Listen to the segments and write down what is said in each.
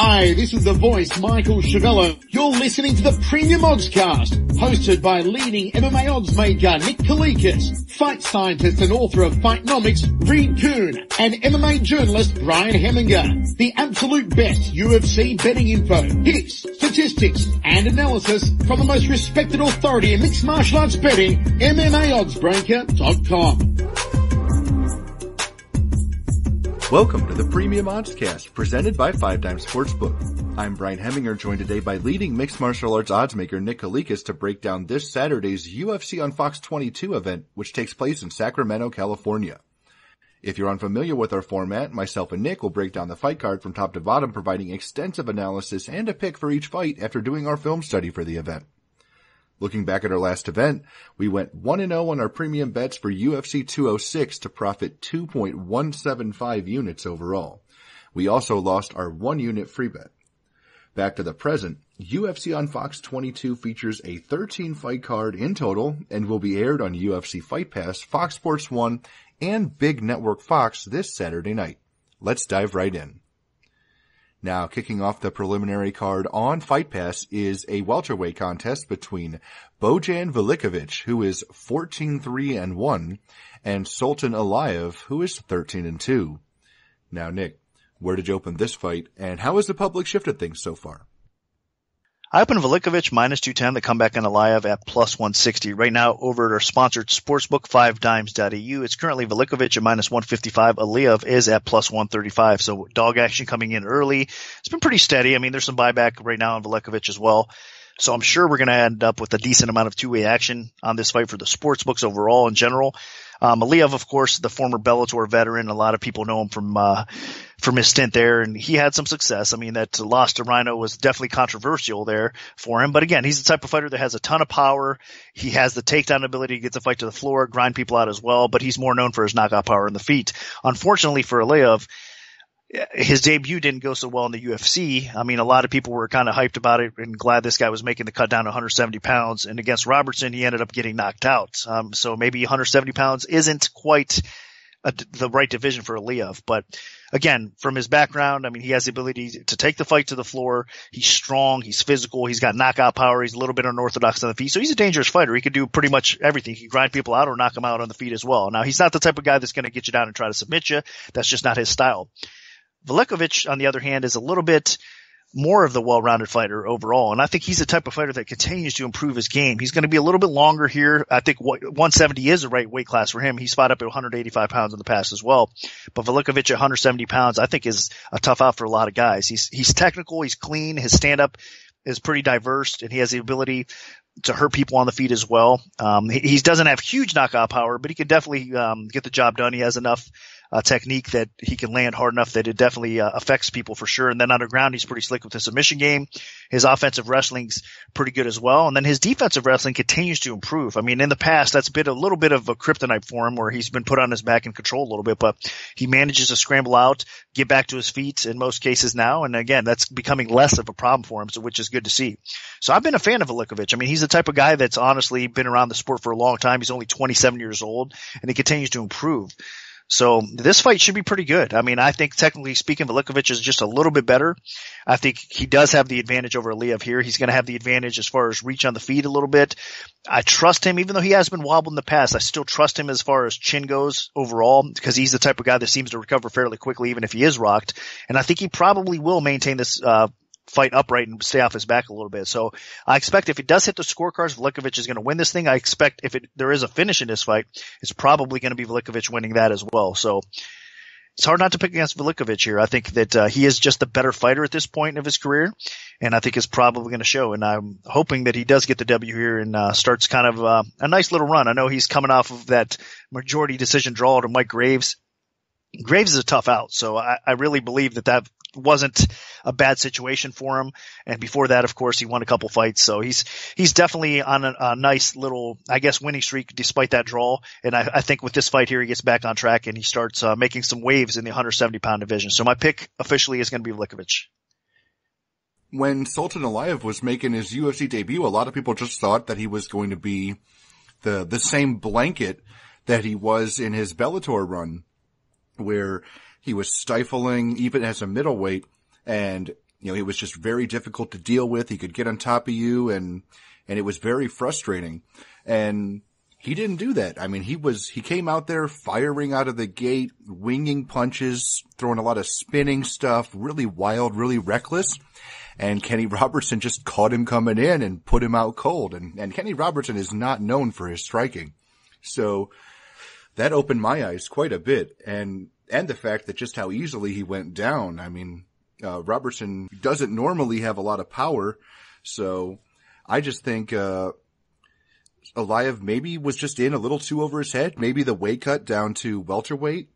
Hi, this is the voice, Michael Chavello. You're listening to the Premium Oddscast, hosted by leading MMA odds maker Nick Kalikas, fight scientist and author of Fightnomics Reed Kuhn, and MMA journalist Brian Heminger. The absolute best UFC betting info, hits, statistics, and analysis from the most respected authority in mixed martial arts betting, MMAoddsbreaker.com. Welcome to the Premium Oddscast, presented by 5 Times Sportsbook. I'm Brian Heminger, joined today by leading mixed martial arts oddsmaker Nick Kalikas to break down this Saturday's UFC on Fox 22 event, which takes place in Sacramento, California. If you're unfamiliar with our format, myself and Nick will break down the fight card from top to bottom, providing extensive analysis and a pick for each fight after doing our film study for the event. Looking back at our last event, we went 1-0 on our premium bets for UFC 206 to profit 2.175 units overall. We also lost our 1 unit free bet. Back to the present, UFC on Fox 22 features a 13 fight card in total and will be aired on UFC Fight Pass, Fox Sports 1, and Big Network Fox this Saturday night. Let's dive right in. Now, kicking off the preliminary card on Fight Pass is a welterweight contest between Bojan Velickovic, who is 14-3-1, and Sultan Aliyev, who is 13-2. Now, Nick, where did you open this fight, and how has the public shifted things so far? I opened Velickovic minus 210, the comeback on Aliyev at plus 160. Right now, over at our sponsored sportsbook, 5dimes.eu. It's currently Velickovic at minus 155. Aliyev is at plus 135. So dog action coming in early. It's been pretty steady. I mean, there's some buyback right now on Velickovic as well. So I'm sure we're going to end up with a decent amount of two-way action on this fight for the sportsbooks overall in general. Aliyev, of course, the former Bellator veteran. A lot of people know him from his stint there, and he had some success. I mean, that loss to Rhino was definitely controversial there for him. But again, he's the type of fighter that has a ton of power. He has the takedown ability to get the fight to the floor, grind people out as well, but he's more known for his knockout power in the feet. Unfortunately for Aliyev, his debut didn't go so well in the UFC. I mean, a lot of people were kind of hyped about it and glad this guy was making the cut down to 170 pounds. And against Robertson, he ended up getting knocked out. So maybe 170 pounds isn't quite the right division for Aliyev. But again, from his background, I mean, he has the ability to take the fight to the floor. He's strong. He's physical. He's got knockout power. He's a little bit unorthodox on the feet. So he's a dangerous fighter. He can do pretty much everything. He can grind people out or knock them out on the feet as well. Now, he's not the type of guy that's going to get you down and try to submit you. That's just not his style. Velickovic, on the other hand, is a little bit more of the well-rounded fighter overall, and I think he's the type of fighter that continues to improve his game. He's going to be a little bit longer here. I think 170 is the right weight class for him. He's fought up at 185 pounds in the past as well. But Velickovic at 170 pounds, I think, is a tough out for a lot of guys. He's technical, he's clean, his stand-up is pretty diverse, and he has the ability to hurt people on the feet as well. He doesn't have huge knockout power, but he can definitely get the job done. He has enough technique that he can land hard enough that it definitely affects people for sure. And then underground, he's pretty slick with his submission game. His offensive wrestling's pretty good as well. And then his defensive wrestling continues to improve. I mean, in the past, that's been a little bit of a kryptonite for him where he's been put on his back and controlled a little bit, but he manages to scramble out, get back to his feet in most cases now. And again, that's becoming less of a problem for him, so which is good to see. So I've been a fan of Velickovic. I mean, he's the type of guy that's honestly been around the sport for a long time. He's only 27 years old, and he continues to improve. So this fight should be pretty good. I mean, I think technically speaking, Velickovic is just a little bit better. I think he does have the advantage over Aliyev here. He's going to have the advantage as far as reach on the feet a little bit. I trust him, even though he has been wobbled in the past. I still trust him as far as chin goes overall because he's the type of guy that seems to recover fairly quickly, even if he is rocked. And I think he probably will maintain this fight upright and stay off his back a little bit. So I expect if it does hit the scorecards, Velickovic is going to win this thing. I expect if there is a finish in this fight, it's probably going to be Velickovic winning that as well. So it's hard not to pick against Velickovic here. I think that he is just the better fighter at this point of his career, and I think it's probably going to show. And I'm hoping that he does get the W here and starts kind of a nice little run. I know he's coming off of that majority decision draw to Mike Graves. Graves is a tough out, so I really believe that wasn't a bad situation for him. And before that, of course, he won a couple fights. So he's definitely on a nice little, I guess, winning streak despite that draw. And I think with this fight here, he gets back on track and he starts making some waves in the 170-pound division. So my pick officially is going to be Velickovic. When Sultan Aliyev was making his UFC debut, a lot of people just thought that he was going to be the same blanket that he was in his Bellator run, where he was stifling even as a middleweight, and he was just very difficult to deal with. He could get on top of you and it was very frustrating. And he didn't do that. I mean, he came out there firing out of the gate, winging punches, throwing a lot of spinning stuff, really wild, really reckless. And Kenny Robertson just caught him coming in and put him out cold. And Kenny Robertson is not known for his striking. So that opened my eyes quite a bit. And the fact that just how easily he went down. I mean, Robertson doesn't normally have a lot of power. So I just think, Aliyev maybe was just in a little too over his head. Maybe the weight cut down to welterweight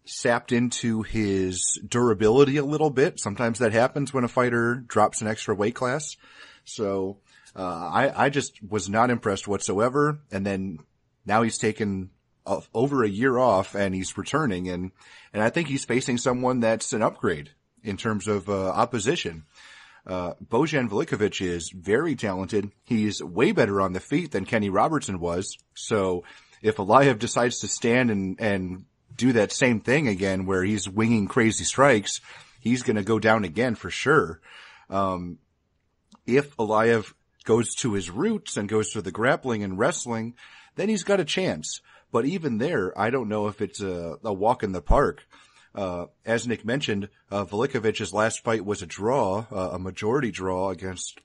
sapped into his durability a little bit. Sometimes that happens when a fighter drops an extra weight class. So, I just was not impressed whatsoever. And then now he's taken over a year off and he's returning. And I think he's facing someone that's an upgrade in terms of, opposition. Bojan Velikovic is very talented. He's way better on the feet than Kenny Robertson was. So if Aliyev decides to stand and do that same thing again where he's winging crazy strikes, he's going to go down again for sure. If Aliyev goes to his roots and goes to the grappling and wrestling, then he's got a chance. But even there, I don't know if it's a walk in the park. As Nick mentioned, Velikovic's last fight was a draw, a majority draw against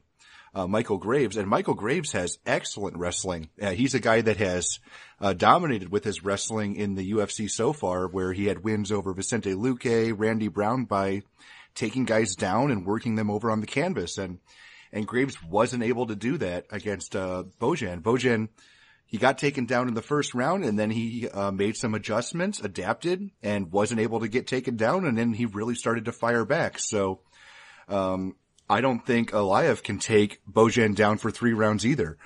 Michael Graves, and Michael Graves has excellent wrestling. He's a guy that has dominated with his wrestling in the UFC so far, where he had wins over Vicente Luque, Randy Brown by taking guys down and working them over on the canvas, and Graves wasn't able to do that against Bojan. Bojan, he got taken down in the first round, and then he made some adjustments, adapted, and wasn't able to get taken down, and then he really started to fire back. So I don't think Aliyev can take Bojan down for 3 rounds either.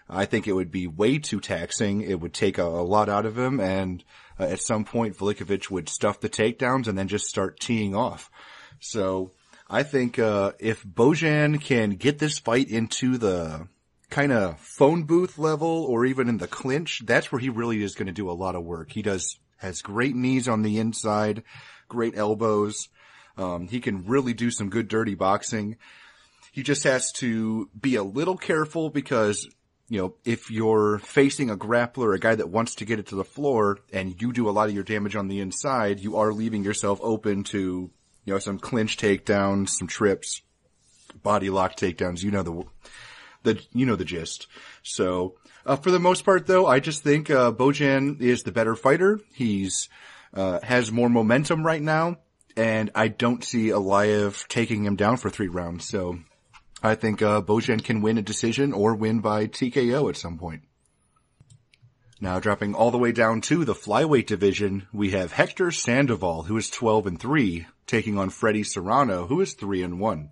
I think it would be way too taxing. It would take a lot out of him, and at some point Velikovic would stuff the takedowns and then just start teeing off. So I think if Bojan can get this fight into the kind of phone booth level or even in the clinch, that's where he really is going to do a lot of work. He has great knees on the inside, great elbows. He can really do some good dirty boxing. He just has to be a little careful because, if you're facing a grappler, a guy that wants to get it to the floor, and you do a lot of your damage on the inside, you are leaving yourself open to, some clinch takedowns, some trips, body lock takedowns. The gist. So, for the most part though, I just think, Bojan is the better fighter. He's, has more momentum right now, and I don't see Aliyev taking him down for 3 rounds. So, I think, Bojan can win a decision or win by TKO at some point. Now dropping all the way down to the flyweight division, we have Hector Sandoval, who is 12-3, taking on Freddie Serrano, who is 3-1.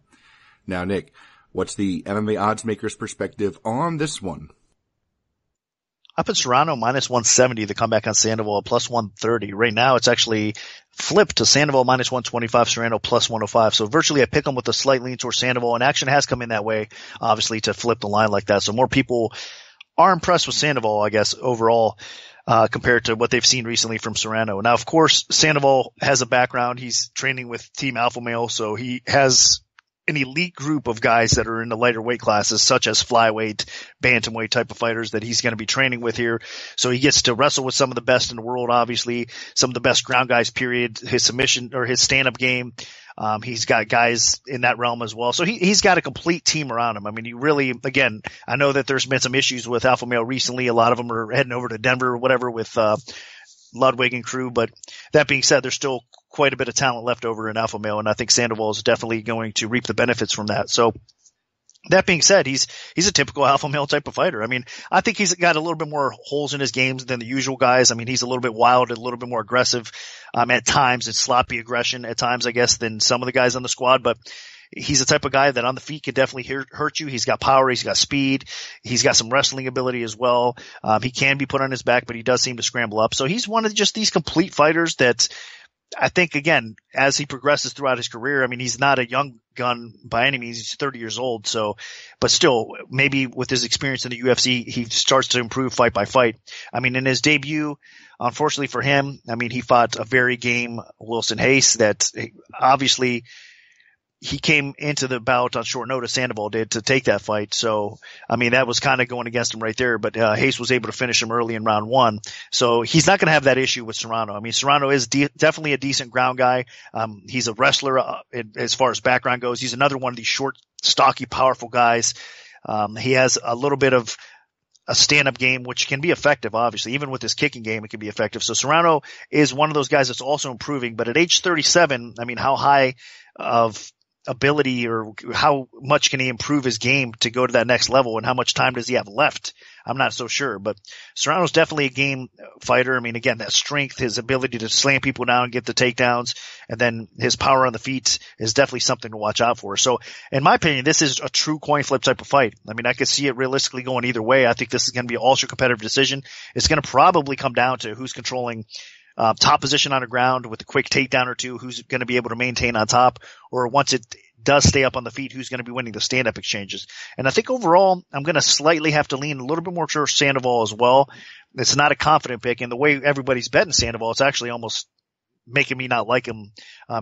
Now, Nick, what's the MMA odds maker's perspective on this one? I put Serrano minus 170, the comeback on Sandoval plus 130. Right now it's actually flipped to Sandoval minus 125, Serrano plus 105. So virtually I pick them with a slight lean towards Sandoval, and action has come in that way, obviously, to flip the line like that. So more people are impressed with Sandoval, I guess, overall, compared to what they've seen recently from Serrano. Now, of course, Sandoval has a background. He's training with Team Alpha Male, so he has an elite group of guys that are in the lighter weight classes, such as flyweight, bantamweight type of fighters that he's going to be training with here. So he gets to wrestle with some of the best in the world, obviously, some of the best ground guys, period. His submission or his stand-up game, he's got guys in that realm as well. So he's got a complete team around him. I mean, you really, again, I know that there's been some issues with Alpha Male recently. A lot of them are heading over to Denver or whatever with Ludwig and crew. But that being said, there's still quite a bit of talent left over in Alpha Male, and I think Sandoval is definitely going to reap the benefits from that. So that being said, he's a typical Alpha Male type of fighter. I mean, I think he's got a little bit more holes in his games than the usual guys. I mean, he's a little bit wild, a little bit more aggressive, at times, and sloppy aggression at times, I guess, than some of the guys on the squad. But he's the type of guy that on the feet can definitely hurt you. He's got power. He's got speed. He's got some wrestling ability as well. He can be put on his back, but he does seem to scramble up. So he's one of just these complete fighters that I think, again, as he progresses throughout his career, I mean, he's not a young gun by any means. He's 30 years old. So, but still, maybe with his experience in the UFC, he starts to improve fight by fight. I mean, in his debut, unfortunately for him, I mean, he fought a very game Wilson Hayes that obviously he came into the bout on short notice, Sandoval did, to take that fight. So, I mean, that was kind of going against him right there, but Hayes was able to finish him early in round 1. So he's not going to have that issue with Serrano. I mean, Serrano is definitely a decent ground guy. He's a wrestler as far as background goes. He's another one of these short, stocky, powerful guys. He has a little bit of a stand-up game, which can be effective, obviously. Even with his kicking game, it can be effective. So Serrano is one of those guys that's also improving. But at age 37, I mean, how high of ability or how much can he improve his game to go to that next level, and how much time does he have left? I'm not so sure, but Serrano's definitely a game fighter. I mean, again, that strength, his ability to slam people down and get the takedowns, and then his power on the feet is definitely something to watch out for. So in my opinion, this is a true coin flip type of fight. I mean, I could see it realistically going either way. I think this is going to be an ultra competitive decision. It's going to probably come down to who's controlling top position on the ground with a quick takedown or two, who's going to be able to maintain on top, or once it does stay up on the feet, who's going to be winning the stand-up exchanges. And I think overall, I'm going to slightly have to lean a little bit more towards Sandoval as well. It's not a confident pick, and the way everybody's betting Sandoval, it's actually almost making me not like him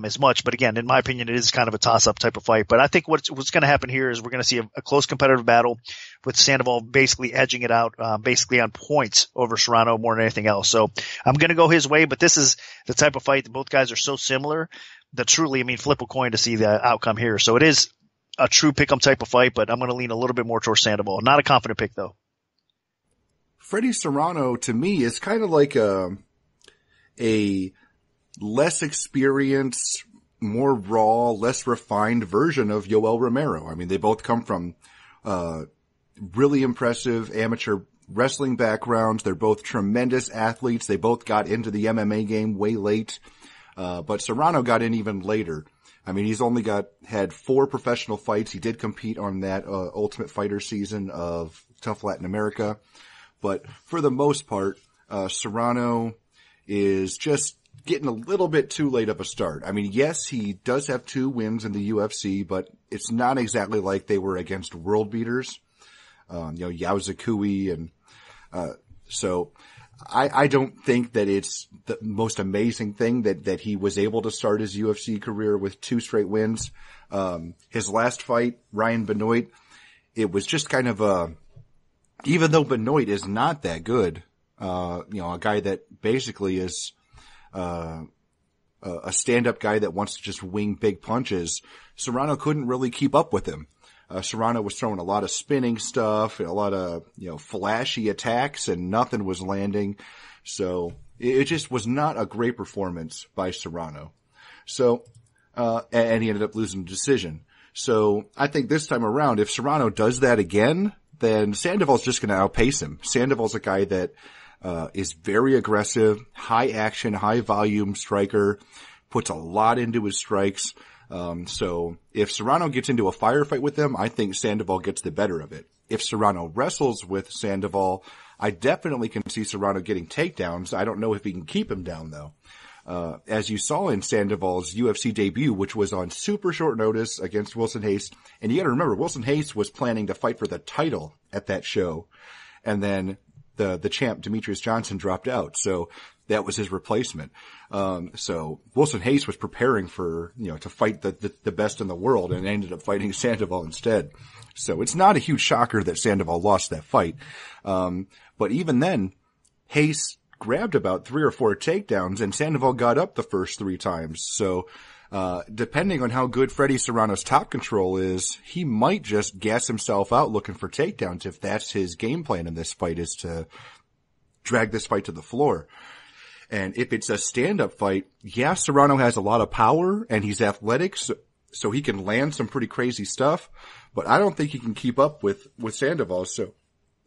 as much. But again, in my opinion, it is kind of a toss-up type of fight. But I think what's going to happen here is we're going to see a close competitive battle with Sandoval basically edging it out, basically on points over Serrano more than anything else. So I'm going to go his way, but this is the type of fight that both guys are so similar that truly, I mean, flip a coin to see the outcome here. So it is a true pick-em type of fight, but I'm going to lean a little bit more towards Sandoval. Not a confident pick, though. Freddie Serrano, to me, is kind of like a less experienced, more raw, less refined version of Yoel Romero. I mean, they both come from really impressive amateur wrestling backgrounds. They're both tremendous athletes. They both got into the MMA game way late. But Serrano got in even later. I mean, he's only had 4 professional fights. He did compete on that Ultimate Fighter season of Tough Latin America. But for the most part, Serrano is just getting a little bit too late of a start. I mean, yes, he does have 2 wins in the UFC, but it's not exactly like they were against world beaters. Yao Zakui and, so I don't think that it's the most amazing thing that he was able to start his UFC career with 2 straight wins. His last fight, Ryan Benoit, it was just kind of even though Benoit is not that good, a guy that basically is, a stand-up guy that wants to just wing big punches, Serrano couldn't really keep up with him. Serrano was throwing a lot of spinning stuff, a lot of, flashy attacks, and nothing was landing. So it just was not a great performance by Serrano. So, and he ended up losing the decision. So I think this time around, if Serrano does that again, then Sandoval's just going to outpace him. Sandoval's a guy that is very aggressive, high action, high volume striker, puts a lot into his strikes. So if Serrano gets into a firefight with him, I think Sandoval gets the better of it. If Serrano wrestles with Sandoval, I definitely can see Serrano getting takedowns. I don't know if he can keep him down though. As you saw in Sandoval's UFC debut, which was on super short notice against Wilson Hayes. And you gotta remember, Wilson Hayes was planning to fight for the title at that show. And then the champ, Demetrius Johnson, dropped out. So that was his replacement. So Wilson Hayes was preparing for, to fight the best in the world and ended up fighting Sandoval instead. So it's not a huge shocker that Sandoval lost that fight. But even then, Hayes grabbed about 3 or 4 takedowns and Sandoval got up the first 3 times. So, depending on how good Freddie Serrano's top control is, he might just gas himself out looking for takedowns if that's his game plan in this fight, is to drag this fight to the floor. And if it's a stand-up fight, yeah, Serrano has a lot of power and he's athletic, so he can land some pretty crazy stuff, but I don't think he can keep up with Sandoval. So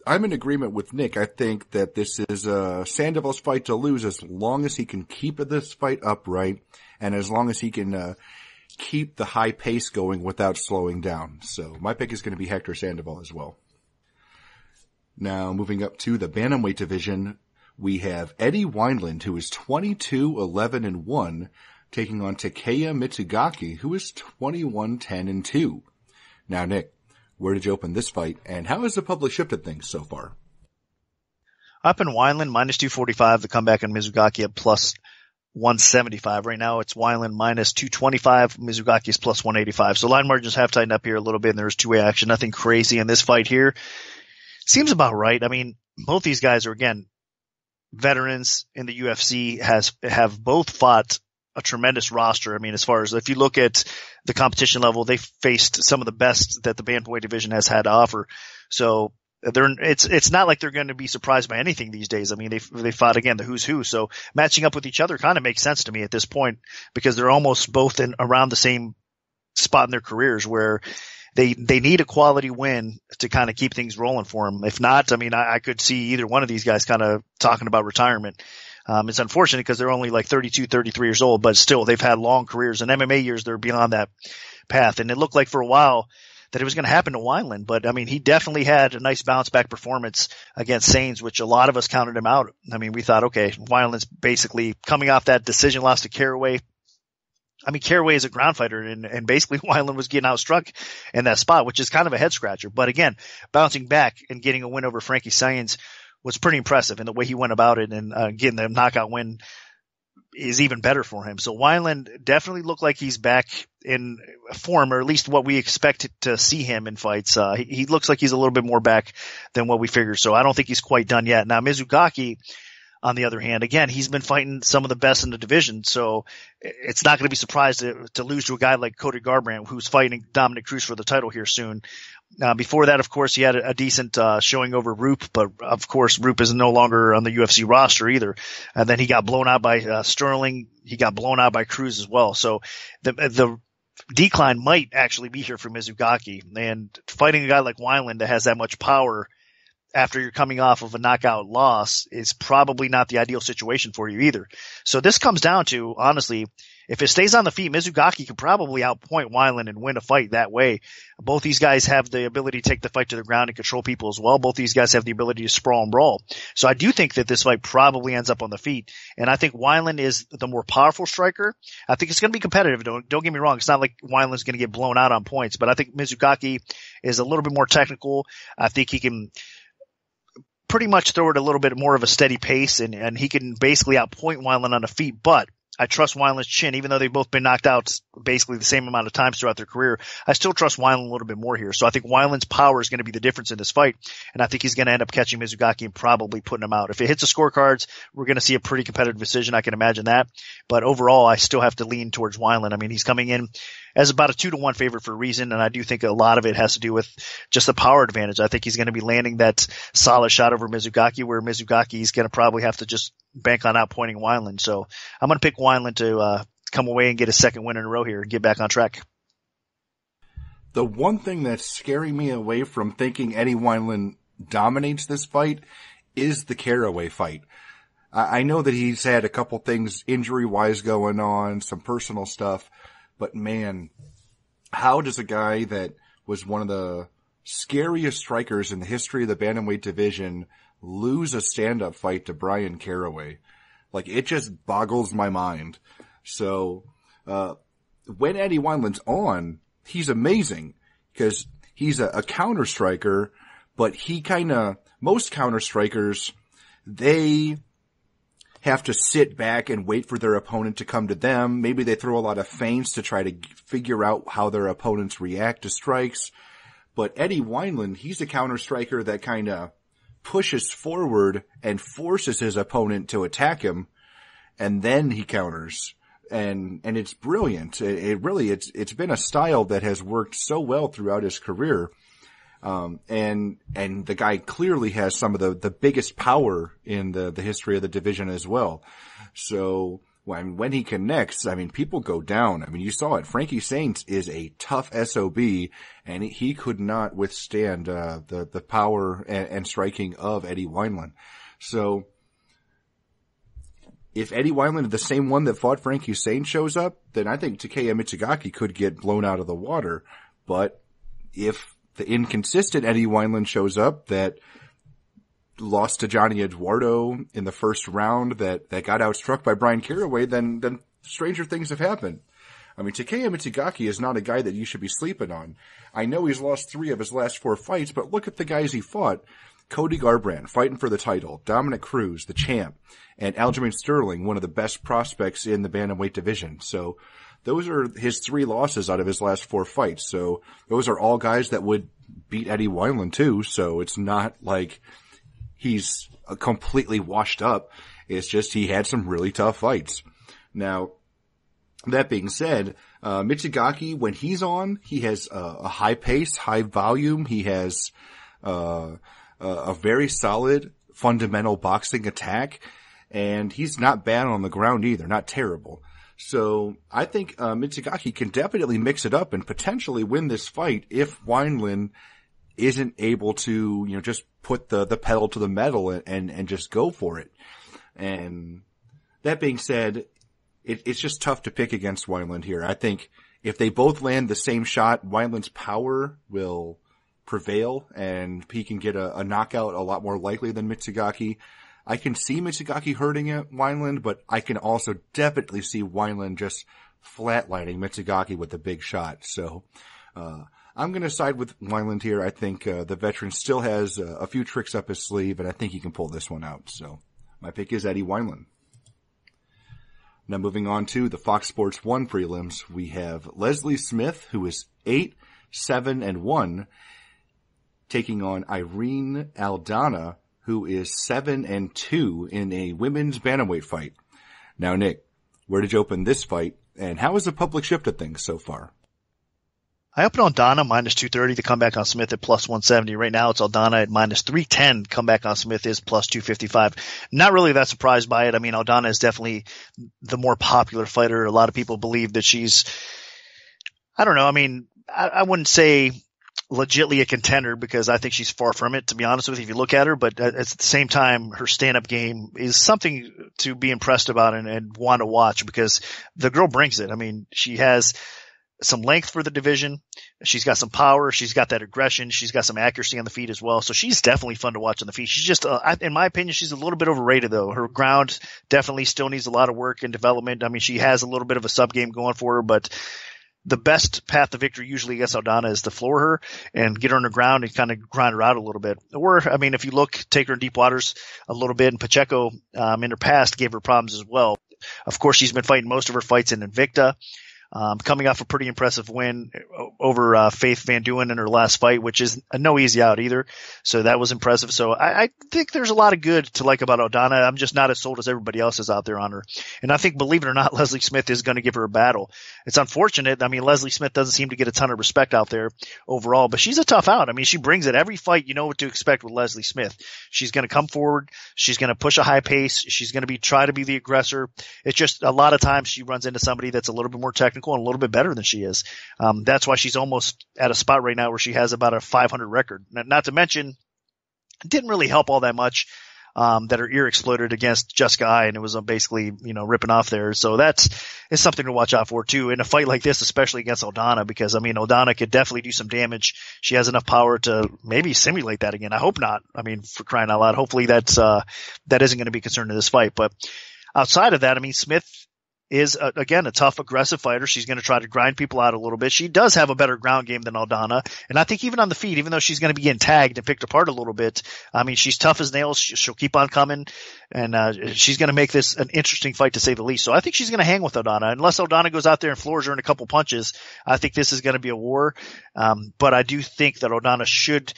I'm in agreement with Nick. I think that this is Sandoval's fight to lose as long as he can keep this fight upright and as long as he can keep the high pace going without slowing down. So my pick is going to be Hector Sandoval as well. Now moving up to the bantamweight division, we have Eddie Wineland, who is 22-11-1, taking on Takeya Mitsugaki, who is 21-10-2. Now, Nick, where did you open this fight, and how has the public shifted things so far? Up in Wineland, minus 245, the comeback on Mitsugaki at plus 175. Right now it's Wineland minus 225. Mizugaki is plus 185. So line margins have tightened up here a little bit, and there's two-way action. Nothing crazy in this fight here. Seems about right. I mean, both these guys are, again, veterans in the UFC, have both fought a tremendous roster. I mean, as far as if you look at the competition level, they faced some of the best that the bantamweight division has had to offer. So it's not like they're going to be surprised by anything these days. I mean, they fought, again, the who's who. So matching up with each other kind of makes sense to me at this point, because they're almost both in around the same spot in their careers where they need a quality win to kind of keep things rolling for them. If not, I mean, I could see either one of these guys kind of talking about retirement. It's unfortunate because they're only like 32, 33 years old, but still they've had long careers. In MMA years, they're beyond that path. And it looked like for a while that it was going to happen to Wineland, but I mean, he definitely had a nice bounce back performance against Sainz, which a lot of us counted him out. I mean, we thought, okay, Wineland's basically coming off that decision loss to Caraway. I mean, Caraway is a ground fighter, and basically Wineland was getting outstruck in that spot, which is kind of a head scratcher. But again, bouncing back and getting a win over Frankie Sainz was pretty impressive, and the way he went about it and getting the knockout win is even better for him. So Wineland definitely looked like he's back in form, or at least what we expect to see him in fights. He looks like he's a little bit more back than what we figured. So I don't think he's quite done yet. Now Mizugaki, on the other hand, again, he's been fighting some of the best in the division, so it's not going to be surprised to lose to a guy like Cody Garbrandt, who's fighting Dominic Cruz for the title here soon. Before that, of course, he had a decent showing over Roop, but of course, Roop is no longer on the UFC roster either. And then he got blown out by Sterling. He got blown out by Cruz as well. So the decline might actually be here for Mizugaki. And fighting a guy like Wineland that has that much power after you're coming off of a knockout loss is probably not the ideal situation for you either. So this comes down to, honestly, if it stays on the feet, Mizugaki could probably outpoint Wineland and win a fight that way. Both these guys have the ability to take the fight to the ground and control people as well. Both these guys have the ability to sprawl and brawl. So I do think that this fight probably ends up on the feet. And I think Wineland is the more powerful striker. I think it's going to be competitive. Don't get me wrong. It's not like Wineland's going to get blown out on points, but I think Mizugaki is a little bit more technical. I think he can pretty much throw it a little bit more of a steady pace, and he can basically outpoint Wineland on the feet. But I trust Wineland's chin, even though they've both been knocked out basically the same amount of times throughout their career. I still trust Wineland a little bit more here. So I think Wineland's power is going to be the difference in this fight, and I think he's going to end up catching Mizugaki and probably putting him out. If it hits the scorecards, we're going to see a pretty competitive decision. I can imagine that. But overall, I still have to lean towards Wineland. I mean, he's coming in as about a 2-1 favorite for a reason, and I do think a lot of it has to do with just the power advantage. I think he's going to be landing that solid shot over Mizugaki, where Mizugaki is going to probably have to just bank on outpointing Wineland. So I'm going to pick Wineland to come away and get a second win in a row here and get back on track. The one thing that's scaring me away from thinking Eddie Wineland dominates this fight is the Caraway fight. I know that he's had a couple things injury-wise going on, some personal stuff, but man, how does a guy that was one of the scariest strikers in the history of the bantamweight division lose a stand-up fight to Brian Caraway? Like, it just boggles my mind. So, when Eddie Wineland's on, he's amazing because he's a counter striker, but most counter strikers, they have to sit back and wait for their opponent to come to them. Maybe they throw a lot of feints to try to figure out how their opponents react to strikes. But Eddie Wineland, he's a counter striker that kind of pushes forward and forces his opponent to attack him, and then he counters. And it's brilliant. It's been a style that has worked so well throughout his career. And the guy clearly has some of the biggest power in the history of the division as well. So when he connects, I mean, people go down. I mean, you saw it. Frankie Sainz is a tough SOB, and he could not withstand the power and striking of Eddie Wineland. So if Eddie Wineland, the same one that fought Frankie Sainz, shows up, then I think Takeya Mizugaki could get blown out of the water. But if the inconsistent Eddie Wineland shows up that lost to Johnny Eduardo in the first round, that got outstruck by Brian Caraway, then stranger things have happened. I mean, Takeya Mizugaki is not a guy that you should be sleeping on. I know he's lost 3 of his last 4 fights, but look at the guys he fought. Cody Garbrandt fighting for the title, Dominic Cruz, the champ, and Aljamain Sterling, one of the best prospects in the bantamweight division. So those are his 3 losses out of his last 4 fights. So those are all guys that would beat Eddie Wineland too. So it's not like he's completely washed up. It's just he had some really tough fights. Now, that being said, Mitsugaki, when he's on, he has a high pace, high volume. He has a very solid fundamental boxing attack, and he's not bad on the ground either, not terrible. So I think Mitsugaki can definitely mix it up and potentially win this fight if Wineland isn't able to, just put the pedal to the metal and just go for it. And that being said, it's just tough to pick against Wineland here. I think if they both land the same shot, Wineland's power will prevail and he can get a knockout a lot more likely than Mitsugaki. I can see Mitsugaki hurting at Wineland, but I can also definitely see Wineland just flatlining Mitsugaki with a big shot. So, I'm going to side with Wineland here. I think, the veteran still has a few tricks up his sleeve, and I think he can pull this one out. So my pick is Eddie Wineland. Now moving on to the Fox Sports 1 prelims, we have Leslie Smith, who is 8-7-1, taking on Irene Aldana, who is 7-2 in a women's bantamweight fight. Now, Nick, where did you open this fight, and how has the public shifted things so far? I opened Aldana minus 230 to come back on Smith at plus 170. Right now it's Aldana at minus 310. Come back on Smith is plus 255. Not really that surprised by it. I mean, Aldana is definitely the more popular fighter. A lot of people believe that she's, I don't know. I mean, I wouldn't say legitly a contender because I think she's far from it, to be honest with you, if you look at her. But at the same time, her stand-up game is something to be impressed about and want to watch because the girl brings it. I mean, she has some length for the division. She's got some power. She's got that aggression. She's got some accuracy on the feet as well. So she's definitely fun to watch on the feet. She's just, in my opinion, she's a little bit overrated though. Her ground definitely still needs a lot of work and development. I mean, she has a little bit of a sub game going for her, but the best path to victory usually against Aldana is to floor her and get her on the ground and kind of grind her out a little bit. Or, I mean, if you look, take her in deep waters a little bit, and Pacheco, in her past gave her problems as well. Of course, she's been fighting most of her fights in Invicta. Coming off a pretty impressive win over Faith Van Duyn in her last fight, which is no easy out either. So that was impressive. So I think there's a lot of good to like about Aldana. I'm just not as sold as everybody else is out there on her. And I think, believe it or not, Leslie Smith is going to give her a battle. It's unfortunate. I mean, Leslie Smith doesn't seem to get a ton of respect out there overall, but she's a tough out. I mean, she brings it every fight. You know what to expect with Leslie Smith. She's going to come forward. She's going to push a high pace. She's going to try to be the aggressor. It's just a lot of times she runs into somebody that's a little bit more technical and a little bit better than she is. That's why she's almost at a spot right now where she has about a 500 record. Not to mention, it didn't really help all that much that her ear exploded against Jessica Ai, and it was basically, ripping off there. So it's something to watch out for too in a fight like this, especially against Aldana, because I mean, Aldana could definitely do some damage. She has enough power to maybe simulate that again. I hope not. I mean, for crying out loud, hopefully that isn't going to be a concern in this fight. But outside of that, I mean, Smith is, again, a tough, aggressive fighter. She's going to try to grind people out a little bit. She does have a better ground game than Aldana. And I think even on the feet, even though she's going to be getting tagged and picked apart a little bit, I mean, she's tough as nails. She'll keep on coming. And she's going to make this an interesting fight, to say the least. So I think she's going to hang with Aldana. Unless Aldana goes out there and floors her in a couple punches, I think this is going to be a war. But I do think that Aldana should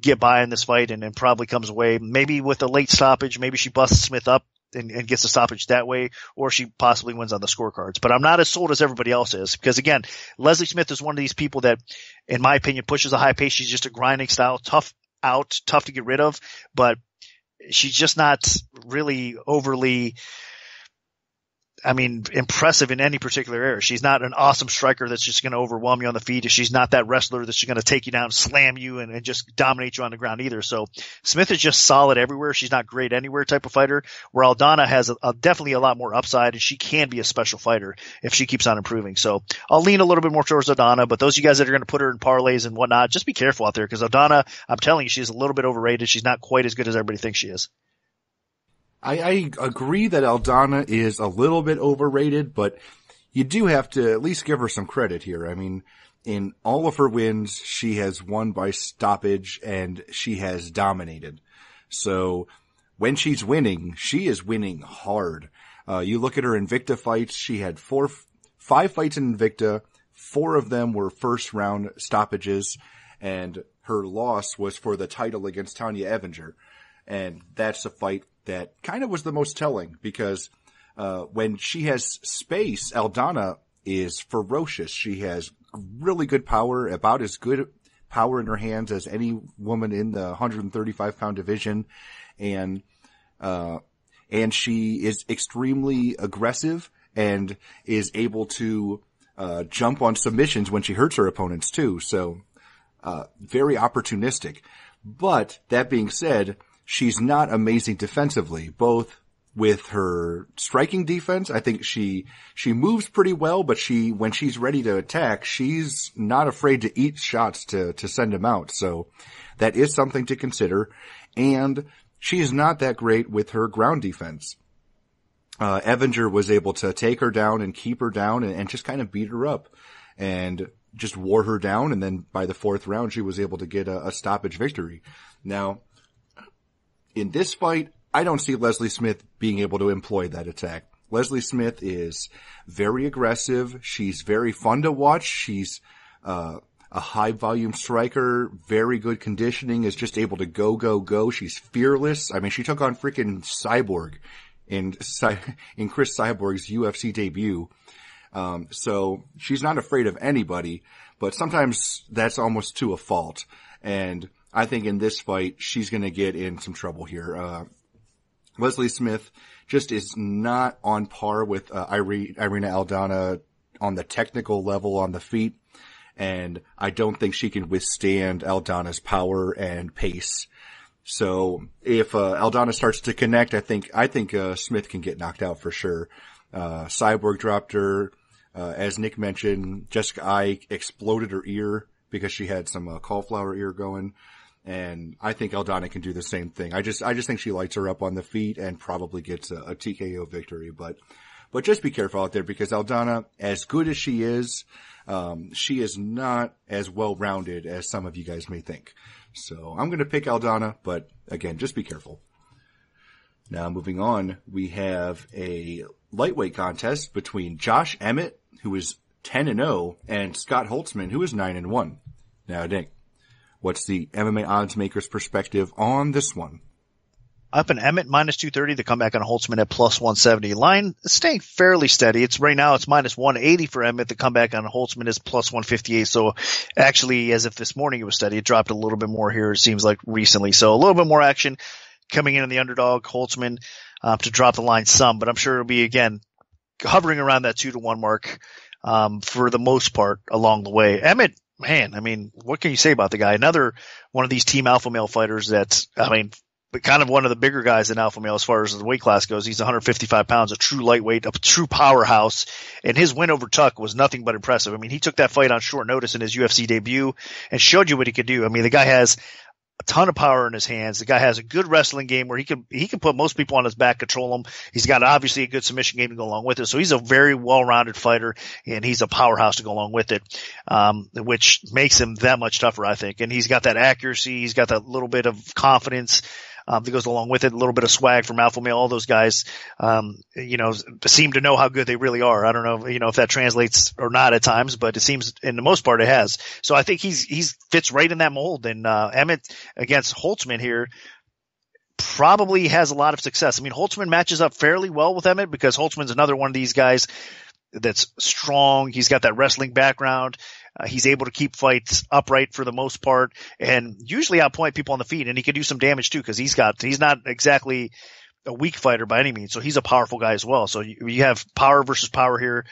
get by in this fight and probably comes away maybe with a late stoppage. Maybe she busts Smith up and gets a stoppage that way, or she possibly wins on the scorecards. But I'm not as sold as everybody else is, because again, Leslie Smith is one of these people that, in my opinion, pushes a high pace. She's just a grinding style, tough to get rid of, but she's just not really overly, impressive in any particular area. She's not an awesome striker that's just going to overwhelm you on the feet. She's not that wrestler that's going to take you down, slam you, and just dominate you on the ground either. So Smith is just solid everywhere. She's not great anywhere type of fighter, where Aldana has definitely a lot more upside, and she can be a special fighter if she keeps on improving. So I'll lean a little bit more towards Aldana, but those of you guys that are going to put her in parlays and whatnot, just be careful out there, because Aldana, I'm telling you, she's a little bit overrated. She's not quite as good as everybody thinks she is. I agree that Aldana is a little bit overrated, but you do have to at least give her some credit here. I mean, in all of her wins, she has won by stoppage and she has dominated. So when she's winning, she is winning hard. You look at her Invicta fights, she had 5 fights in Invicta. 4 of them were first round stoppages, and her loss was for the title against Tanya Evinger. And that's a fight that kind of was the most telling because, when she has space, Aldana is ferocious. She has really good power, about as good power in her hands as any woman in the 135 pound division. And she is extremely aggressive and is able to jump on submissions when she hurts her opponents too. So, very opportunistic. But that being said, she's not amazing defensively, both with her striking defense. I think she moves pretty well, but when she's ready to attack, she's not afraid to eat shots to send them out. So that is something to consider. And she's not that great with her ground defense. Evinger was able to take her down and keep her down and just kind of beat her up and just wore her down. And then by the 4th round, she was able to get a stoppage victory. Now, in this fight, I don't see Leslie Smith being able to employ that attack. Leslie Smith is very aggressive. She's very fun to watch. She's a high volume striker, very good conditioning, is just able to go. She's fearless. I mean, she took on freaking Cyborg in Chris Cyborg's UFC debut. So she's not afraid of anybody, but sometimes that's almost to a fault. And I think in this fight, she's going to get in some trouble here. Leslie Smith just is not on par with Irina Aldana on the technical level on the feet, and I don't think she can withstand Aldana's power and pace. So if Aldana starts to connect, I think Smith can get knocked out for sure. Cyborg dropped her. As Nick mentioned, Jessica Eye exploded her ear because she had some cauliflower ear going. And I think Aldana can do the same thing. I just think she lights her up on the feet and probably gets a TKO victory. But just be careful out there because Aldana, as good as she is not as well-rounded as some of you guys may think. So I'm going to pick Aldana, but again, just be careful. Now moving on, we have a lightweight contest between Josh Emmett, who is 10-0, and Scott Holtzman, who is 9-1. Now, Nick, what's the MMA odds maker's perspective on this one? Up in Emmett, minus 230. The comeback on Holtzman at plus 170. Line staying fairly steady. Right now it's minus 180 for Emmett. The comeback on Holtzman is plus 158. So actually, as if this morning it was steady, it dropped a little bit more here, it seems like recently. So a little bit more action coming in on the underdog, Holtzman, to drop the line some. But I'm sure it'll be, again, hovering around that 2-1 mark for the most part along the way. Emmett, man, I mean, what can you say about the guy? Another one of these team alpha male fighters that's, I mean, but kind of one of the bigger guys in alpha male as far as the weight class goes. He's 155 pounds, a true lightweight, a true powerhouse. And his win over Tuck was nothing but impressive. I mean, he took that fight on short notice in his UFC debut and showed you what he could do. I mean, the guy has a ton of power in his hands. The guy has a good wrestling game where he can put most people on his back, control them. He's got obviously a good submission game to go along with it. So he's a very well-rounded fighter and he's a powerhouse to go along with it, which makes him that much tougher, I think. And he's got that accuracy. He's got that little bit of confidence that goes along with it, a little bit of swag from alpha male. All those guys, seem to know how good they really are. I don't know, if that translates or not at times, but it seems in the most part it has. So I think he's fits right in that mold. And Emmett against Holtzman here probably has a lot of success. I mean, Holtzman matches up fairly well with Emmett because Holtzman's another one of these guys that's strong. He's got that wrestling background. He's able to keep fights upright for the most part and usually outpoint people on the feet. And he can do some damage too because he's not exactly a weak fighter by any means. So he's a powerful guy as well. So you have power versus power here,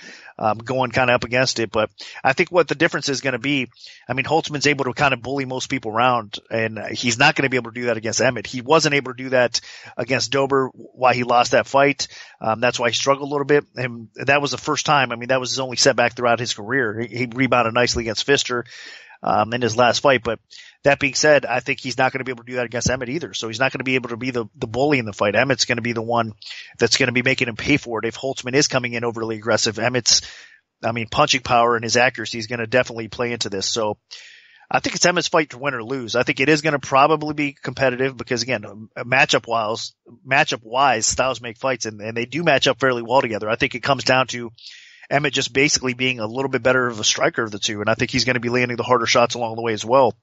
going kind of up against it. But I think what the difference is going to be, I mean, Holtzman's able to kind of bully most people around and he's not going to be able to do that against Emmett. He wasn't able to do that against Dober, why he lost that fight. That's why he struggled a little bit. And that was the first time. I mean, that was his only setback throughout his career. He rebounded nicely against Pfister, in his last fight. But that being said, I think he's not going to be able to do that against Emmett either. So he's not going to be able to be the bully in the fight. Emmett's going to be the one that's going to be making him pay for it. If Holtzman is coming in overly aggressive, Emmett's I mean, punching power and his accuracy is going to definitely play into this. So I think it's Emmett's fight to win or lose. I think it is going to probably be competitive because, again, matchup wise, styles make fights, and they do match up fairly well together. I think it comes down to Emmett just basically being a little bit better of a striker of the two, and I think he's going to be landing the harder shots along the way as well.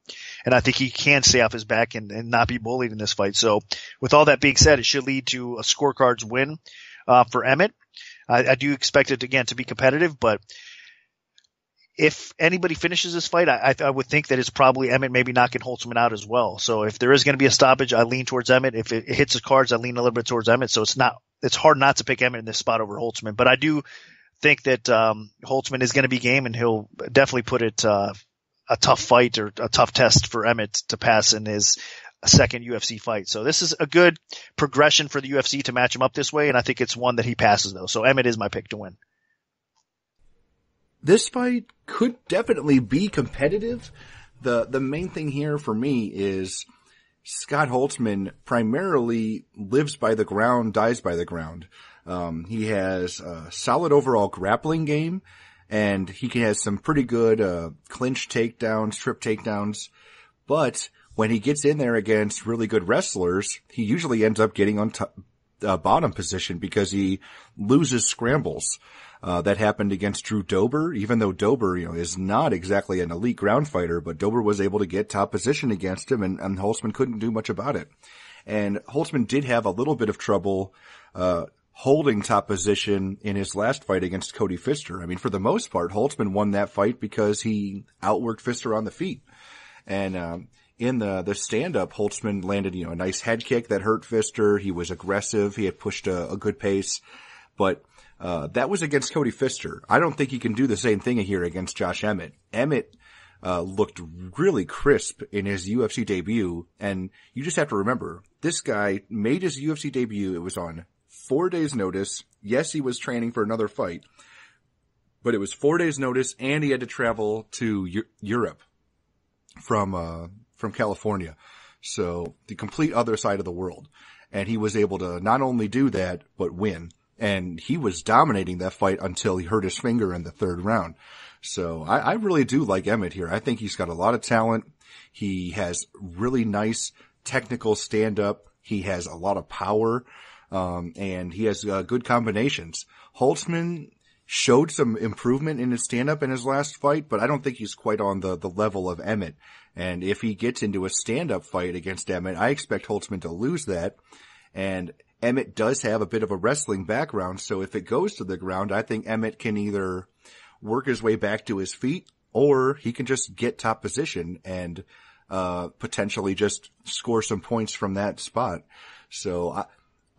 And I think he can stay off his back and not be bullied in this fight. So with all that being said, it should lead to a scorecards win for Emmett. I do expect it, again, to be competitive, but if anybody finishes this fight, I would think that it's probably Emmett maybe knocking Holtzman out as well. So if there is going to be a stoppage, I lean towards Emmett. If it hits the cards, I lean a little bit towards Emmett. So it's hard not to pick Emmett in this spot over Holtzman. But I do think that Holtzman is going to be game, and he'll definitely put it a tough fight or a tough test for Emmett to pass in his second UFC fight. So this is a good progression for the UFC to match him up this way, and I think it's one that he passes, though. So Emmett is my pick to win. This fight could definitely be competitive. The main thing here for me is Scott Holtzman primarily lives by the ground, dies by the ground. He has a solid overall grappling game, and he has some pretty good clinch takedowns, trip takedowns. But when he gets in there against really good wrestlers, he usually ends up getting on bottom position because he loses scrambles. That happened against Drew Dober, even though Dober, is not exactly an elite ground fighter, but Dober was able to get top position against him, and Holtzman couldn't do much about it. And Holtzman did have a little bit of trouble, holding top position in his last fight against Cody Pfister. I mean, for the most part, Holtzman won that fight because he outworked Pfister on the feet. And, in the stand-up, Holtzman landed, a nice head kick that hurt Pfister. He was aggressive. He had pushed a good pace, but that was against Cody Pfister. I don't think he can do the same thing here against Josh Emmett. Emmett looked really crisp in his UFC debut, and you just have to remember, this guy made his UFC debut. It was on 4 days' notice. Yes, he was training for another fight, but it was 4 days' notice, and he had to travel to Europe from California. So the complete other side of the world. And he was able to not only do that, but win. And he was dominating that fight until he hurt his finger in the third round. So I really do like Emmett here. I think he's got a lot of talent. He has really nice technical stand-up. He has a lot of power, and he has good combinations. Holtzman showed some improvement in his stand-up in his last fight, but I don't think he's quite on the level of Emmett. And if he gets into a stand-up fight against Emmett, I expect Holtzman to lose that. And Emmett does have a bit of a wrestling background, so if it goes to the ground, I think Emmett can either work his way back to his feet, or he can just get top position and potentially just score some points from that spot. So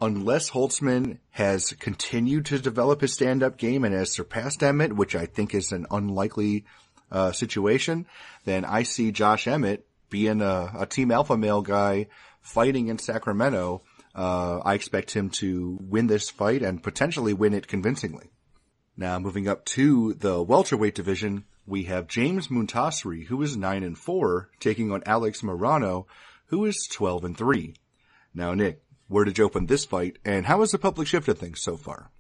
unless Holtzman has continued to develop his stand-up game and has surpassed Emmett, which I think is an unlikely situation, then I see Josh Emmett being a Team Alpha Male guy fighting in Sacramento. I expect him to win this fight and potentially win it convincingly. Now, moving up to the welterweight division, we have James Muntasri, who is 9-4, taking on Alex Morano, who is 12-3. Now, Nick, where did you open this fight, and how has the public shifted things so far?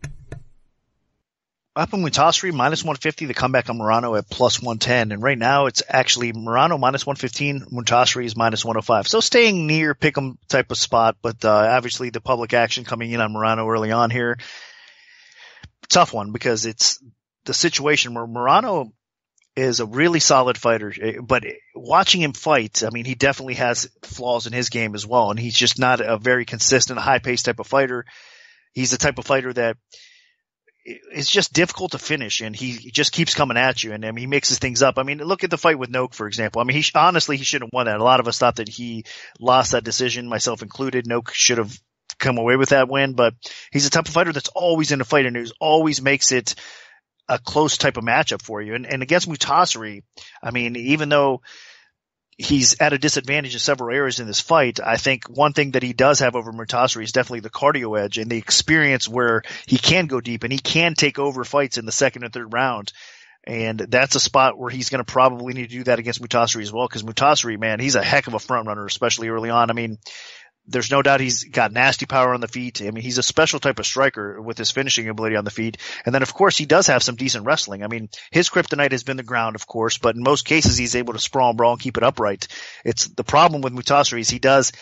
Up in Muntasri, minus 150, the comeback on Morano at plus 110. And right now it's actually Morano minus 115, Muntasri is minus 105. So staying near pick'em type of spot, but obviously the public action coming in on Morano early on here. Tough one because it's the situation where Morano is a really solid fighter, but watching him fight, I mean, he definitely has flaws in his game as well. And he's just not a very consistent, high-paced type of fighter. He's the type of fighter that it's just difficult to finish, and he just keeps coming at you, and I mean, he mixes things up. I mean, look at the fight with Noak, for example. I mean, honestly, he should have won that. A lot of us thought that he lost that decision, myself included. Noak should have come away with that win, but he's the type of fighter that's always in a fight, and who always makes it a close type of matchup for you. And against Muntasri, I mean, even though he's at a disadvantage in several areas in this fight, I think one thing that he does have over Muntasri is definitely the cardio edge and the experience where he can go deep and he can take over fights in the second and third round. And that's a spot where he's going to probably need to do that against Muntasri as well, because Muntasri, man, he's a heck of a front runner, especially early on. I mean, There's no doubt he's got nasty power on the feet. I mean, he's a special type of striker with his finishing ability on the feet. And then, of course, he does have some decent wrestling. I mean, his kryptonite has been the ground, of course, but in most cases, he's able to sprawl and brawl and keep it upright. It's the problem with Mutasari is he does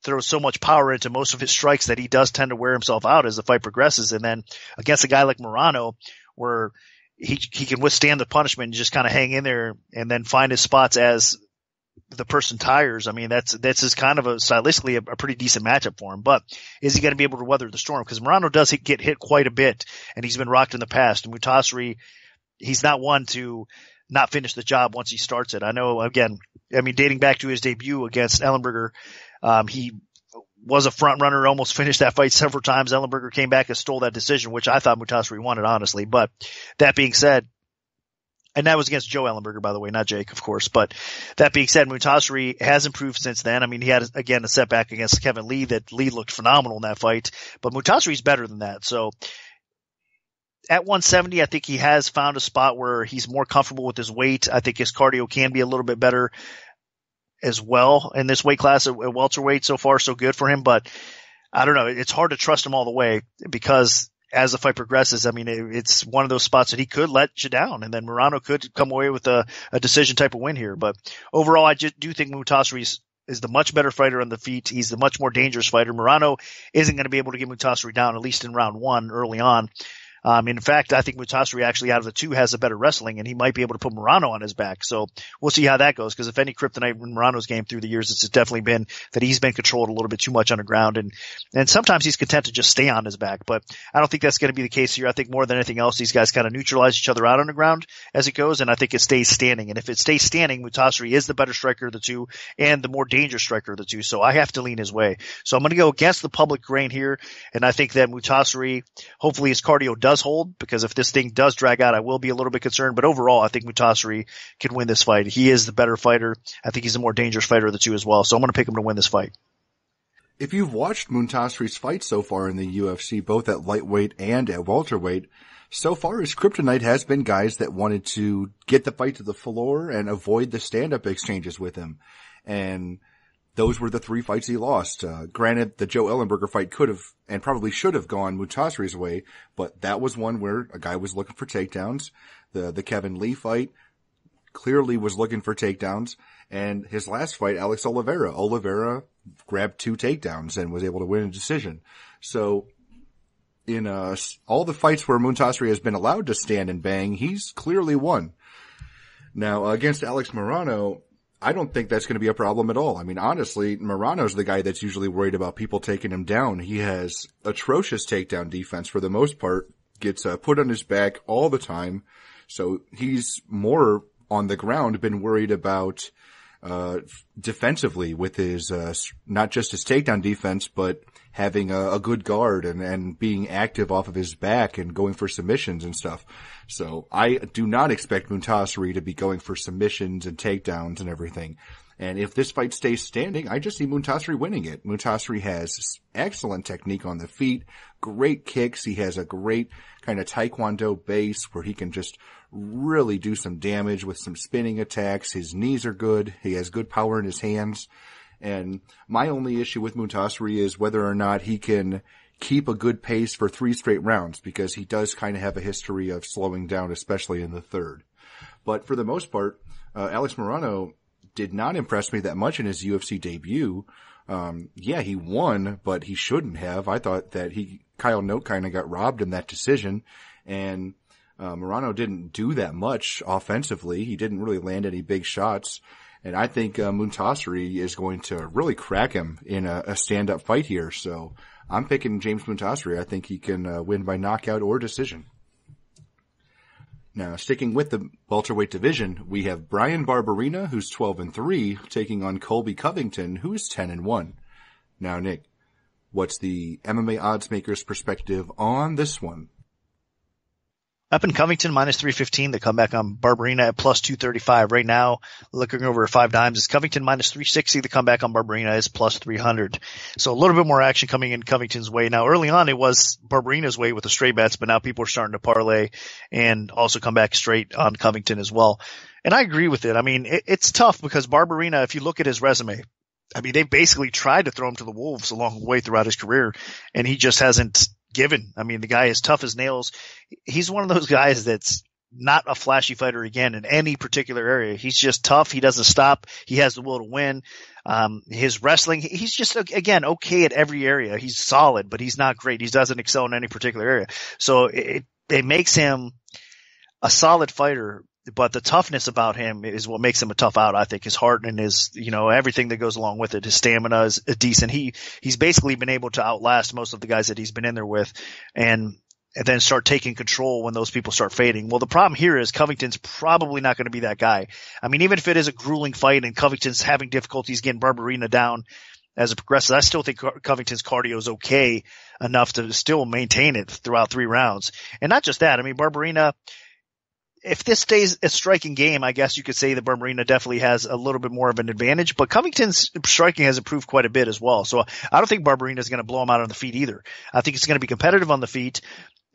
throw so much power into most of his strikes that he does tend to wear himself out as the fight progresses. And then against a guy like Morano, where he can withstand the punishment and just kind of hang in there and then find his spots as the person tires. I mean, that's is kind of stylistically a pretty decent matchup for him, but is he going to be able to weather the storm? Because Morano does get hit quite a bit and he's been rocked in the past. And Mutasari, he's not one to not finish the job once he starts it. I know, again, I mean, dating back to his debut against Ellenberger, he was a front runner, almost finished that fight several times. Ellenberger came back and stole that decision, which I thought Mutasari wanted, honestly. But that being said, and that was against Joe Ellenberger, by the way, not Jake, of course. But that being said, Mutasari has improved since then. I mean, he had, again, a setback against Kevin Lee that Lee looked phenomenal in that fight. But Mutasari's better than that. So at 170, I think he has found a spot where he's more comfortable with his weight. I think his cardio can be a little bit better as well in this weight class at welterweight. So far, so good for him. But I don't know. It's hard to trust him all the way because as the fight progresses, I mean, it's one of those spots that he could let you down, and then Morano could come away with a decision type of win here. But overall, I just do think Mutasari is the much better fighter on the feet. He's the much more dangerous fighter. Morano isn't going to be able to get Mutasari down, at least in round one early on. In fact, I think Mutasari actually out of the two has a better wrestling, and he might be able to put Morano on his back. So we'll see how that goes, because if any kryptonite in Morano's game through the years, it's definitely been that he's been controlled a little bit too much on the ground, and sometimes he's content to just stay on his back. But I don't think that's going to be the case here. I think more than anything else, these guys kind of neutralize each other out on the ground as it goes, and I think it stays standing. And if it stays standing, Mutasari is the better striker of the two and the more dangerous striker of the two. So I have to lean his way. So I'm going to go against the public grain here, and I think that Mutasari, hopefully his cardio does hold, because if this thing does drag out, I will be a little bit concerned. But overall, I think Mutasari can win this fight. He is the better fighter. I think he's the more dangerous fighter of the two as well. So I'm going to pick him to win this fight. If you've watched Mutasari's fights so far in the UFC, both at lightweight and at welterweight, so far his kryptonite has been guys that wanted to get the fight to the floor and avoid the stand-up exchanges with him. And those were the three fights he lost. Granted, the Joe Ellenberger fight could have and probably should have gone Mutasari's way, but that was one where a guy was looking for takedowns. The Kevin Lee fight clearly was looking for takedowns. And his last fight, Alex Oliveira grabbed 2 takedowns and was able to win a decision. So in all the fights where Mutasari has been allowed to stand and bang, he's clearly won. Now, against Alex Morano, I don't think that's going to be a problem at all. I mean, honestly, Morano's the guy that's usually worried about people taking him down. He has atrocious takedown defense for the most part, gets put on his back all the time. So he's more on the ground been worried about defensively with his not just his takedown defense, but having a good guard and being active off of his back and going for submissions and stuff. So I do not expect Mutasari to be going for submissions and takedowns and everything. And if this fight stays standing, I just see Mutasari winning it. Mutasari has excellent technique on the feet, great kicks. He has a great kind of taekwondo base where he can just really do some damage with some spinning attacks. His knees are good. He has good power in his hands. And my only issue with Mutasari is whether or not he can keep a good pace for 3 straight rounds, because he does kind of have a history of slowing down, especially in the third. But for the most part, Alex Morano did not impress me that much in his UFC debut. Yeah, he won, but he shouldn't have. I thought that Kyle Note kind of got robbed in that decision, and Morano didn't do that much offensively. He didn't really land any big shots. And I think Mutasari is going to really crack him in a stand-up fight here. So I'm picking James Mutasari. I think he can win by knockout or decision. Now, sticking with the welterweight division, we have Brian Barberena, who's 12-3, taking on Colby Covington, who is 10-1. Now, Nick, what's the MMA odds maker's perspective on this one? Up in Covington, minus 315. They come back on Barberena at plus 235. Right now, looking over at 5 dimes, is Covington minus 360. The comeback on Barberena is plus 300. So a little bit more action coming in Covington's way. Now, early on, it was Barberena's way with the straight bets, but now people are starting to parlay and also come back straight on Covington as well. And I agree with it. I mean, it's tough because Barberena, if you look at his resume, I mean, they basically tried to throw him to the wolves along the way throughout his career, and he just hasn't given. I mean, the guy is tough as nails. He's one of those guys that's not a flashy fighter again in any particular area. He's just tough. He doesn't stop. He has the will to win. His wrestling, he's just, again, okay at every area. He's solid, but he's not great. He doesn't excel in any particular area. So it makes him a solid fighter, but the toughness about him is what makes him a tough out. I think his heart and his, everything that goes along with it. His stamina is decent. He's basically been able to outlast most of the guys that he's been in there with, and then start taking control when those people start fading. Well, the problem here is Covington's probably not going to be that guy. I mean, even if it is a grueling fight and Covington's having difficulties getting Barberena down as it progresses, I still think Covington's cardio is okay enough to still maintain it throughout 3 rounds. And not just that. I mean, Barberena, if this stays a striking game, I guess you could say that Barberena definitely has a little bit more of an advantage, but Covington's striking has improved quite a bit as well. So I don't think Barberena is going to blow him out on the feet either. I think it's going to be competitive on the feet.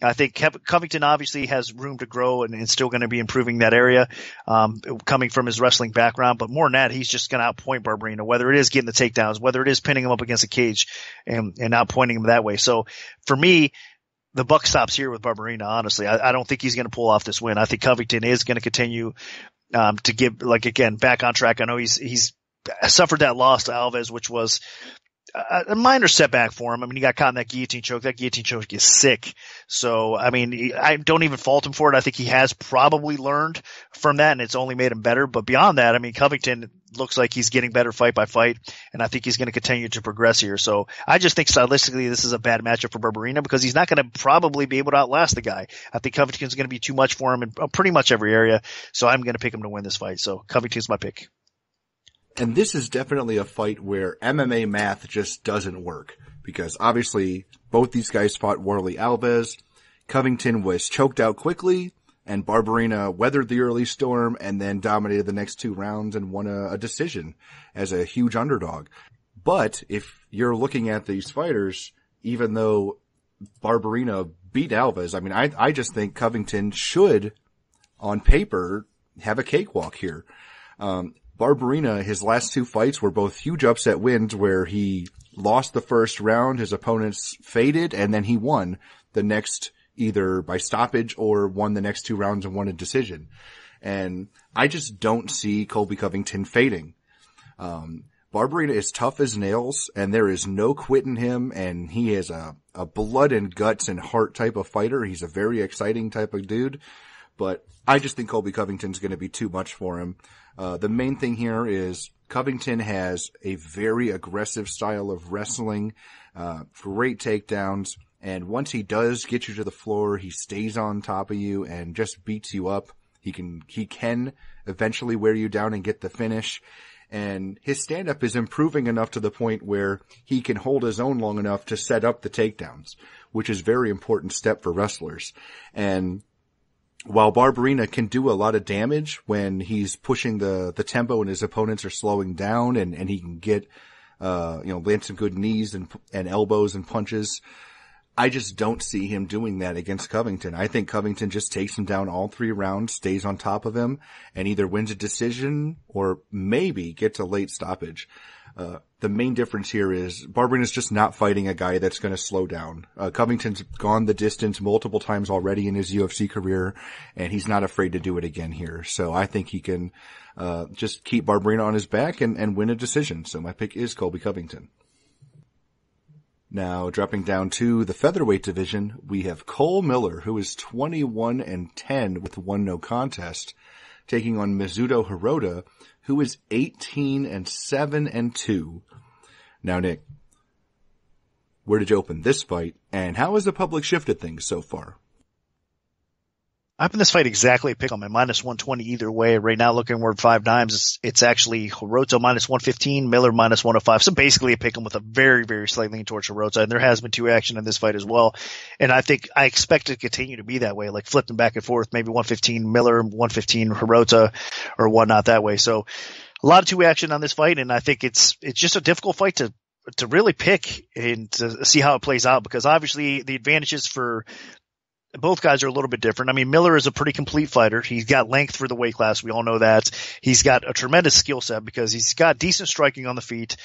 I think Covington obviously has room to grow and still going to be improving that area, coming from his wrestling background. But more than that, he's just going to outpoint Barberena, whether it is getting the takedowns, whether it is pinning him up against a cage and outpointing him that way. So for me, the buck stops here with Barberena, honestly. I don't think he's going to pull off this win. I think Covington is going to continue to give, again, back on track. I know he's suffered that loss to Alves, which was a minor setback for him. I mean, he got caught in that guillotine choke. That guillotine choke gets sick. So, I mean, I don't even fault him for it. I think he has probably learned from that, and it's only made him better. But beyond that, I mean, Covington looks like he's getting better fight by fight, and I think he's going to continue to progress here. So I just think stylistically this is a bad matchup for Barberena because he's not going to probably be able to outlast the guy. I think Covington's going to be too much for him in pretty much every area. So I'm going to pick him to win this fight. So Covington's my pick. And this is definitely a fight where MMA math just doesn't work because obviously both these guys fought Warlley Alves. Covington was choked out quickly and Barberena weathered the early storm and then dominated the next 2 rounds and won a decision as a huge underdog. But if you're looking at these fighters, even though Barberena beat Alves, I mean, I just think Covington should, on paper, have a cakewalk here. Barberena, his last 2 fights were both huge upset wins where he lost the first round, his opponents faded, and then he won the next either by stoppage or won the next 2 rounds and won a decision. And I just don't see Colby Covington fading. Barberena is tough as nails and there is no quit in him, and he is a blood and guts and heart type of fighter. He's a very exciting type of dude, but I just think Colby Covington's going to be too much for him. The main thing here is Covington has a very aggressive style of wrestling, great takedowns, and once he does get you to the floor, he stays on top of you and just beats you up. He can eventually wear you down and get the finish, and his stand-up is improving enough to the point where he can hold his own long enough to set up the takedowns, which is a very important step for wrestlers. And while Barberena can do a lot of damage when he's pushing the tempo and his opponents are slowing down and he can get, land some good knees and elbows and punches, I just don't see him doing that against Covington. I think Covington just takes him down all 3 rounds, stays on top of him, and either wins a decision or maybe gets a late stoppage. The main difference here is Barberena's just not fighting a guy that's going to slow down. Covington's gone the distance multiple times already in his UFC career, and he's not afraid to do it again here. So I think he can just keep Barberena on his back and win a decision. So my pick is Colby Covington. Now, dropping down to the featherweight division, we have Cole Miller, who is 21-10 with 1 no contest, taking on Mizuto Hirota, who is 18-7-2. Now, Nick, where did you open this fight, and how has the public shifted things so far? I opened this fight exactly a pick on my -120 either way. Right now, looking where 5 dimes, it's actually Hirota -115, Miller -105. So basically a pick 'em with a very, very slight lean towards Hirota. And there has been 2 action in this fight as well. And I think I expect it to continue to be that way, like flipping back and forth, maybe 115 Miller, 115 Hirota, or whatnot that way. So a lot of 2 action on this fight. And I think it's just a difficult fight to really pick and to see how it plays out, because obviously the advantages for both guys are a little bit different. I mean, Miller is a pretty complete fighter. He's got length for the weight class. We all know that. He's got a tremendous skill set because he's got decent striking on the feet.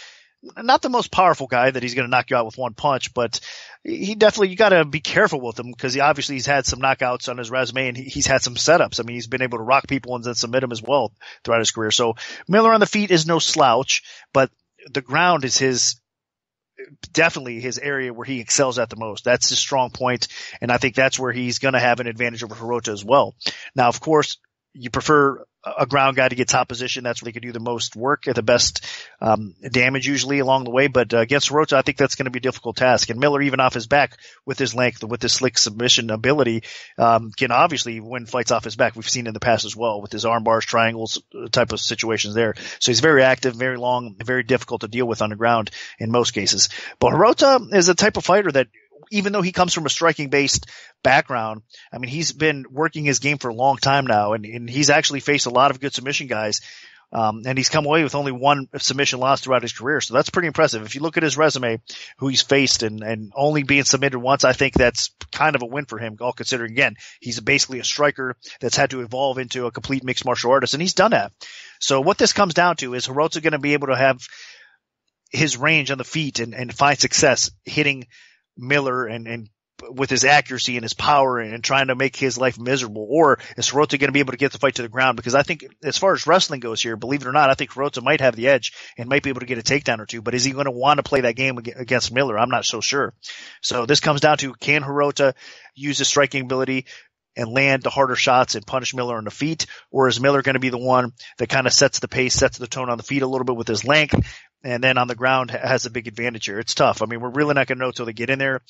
Not the most powerful guy that he's going to knock you out with one punch, but you got to be careful with him because he's had some knockouts on his resume and he's had some setups. I mean, he's been able to rock people and then submit them as well throughout his career. So Miller on the feet is no slouch, but the ground is definitely his area where he excels at the most. That's his strong point, and I think that's where he's going to have an advantage over Hirota as well. Now, of course, you prefer a ground guy to get top position. That's where they could do the most work at the best damage usually along the way. But against Hirota, I think that's going to be a difficult task. And Miller, even off his back with his length, with his slick submission ability, can obviously win fights off his back. We've seen in the past as well with his arm bars, triangles type of situations there. So he's very active, very long, very difficult to deal with on the ground in most cases. But Hirota is a type of fighter that, even though he comes from a striking-based background, I mean, he's been working his game for a long time now, and he's actually faced a lot of good submission guys, and he's come away with only one submission loss throughout his career, so that's pretty impressive. If you look at his resume, who he's faced, and only being submitted once, I think that's kind of a win for him, all considering, again, he's basically a striker that's had to evolve into a complete mixed martial artist, and he's done that. So what this comes down to is Hirota going to be able to have his range on the feet and find success hitting Miller and with his accuracy and his power and trying to make his life miserable, or is Hirota going to be able to get the fight to the ground? Because I think as far as wrestling goes here, believe it or not, I think Hirota might have the edge and might be able to get a takedown or two, but is he going to want to play that game against Miller? I'm not so sure. So this comes down to, can Hirota use his striking ability and land the harder shots and punish Miller on the feet, or is Miller going to be the one that kind of sets the pace, sets the tone on the feet a little bit with his length, and then on the ground has a big advantage here? It's tough. I mean, we're really not going to know until they get in there.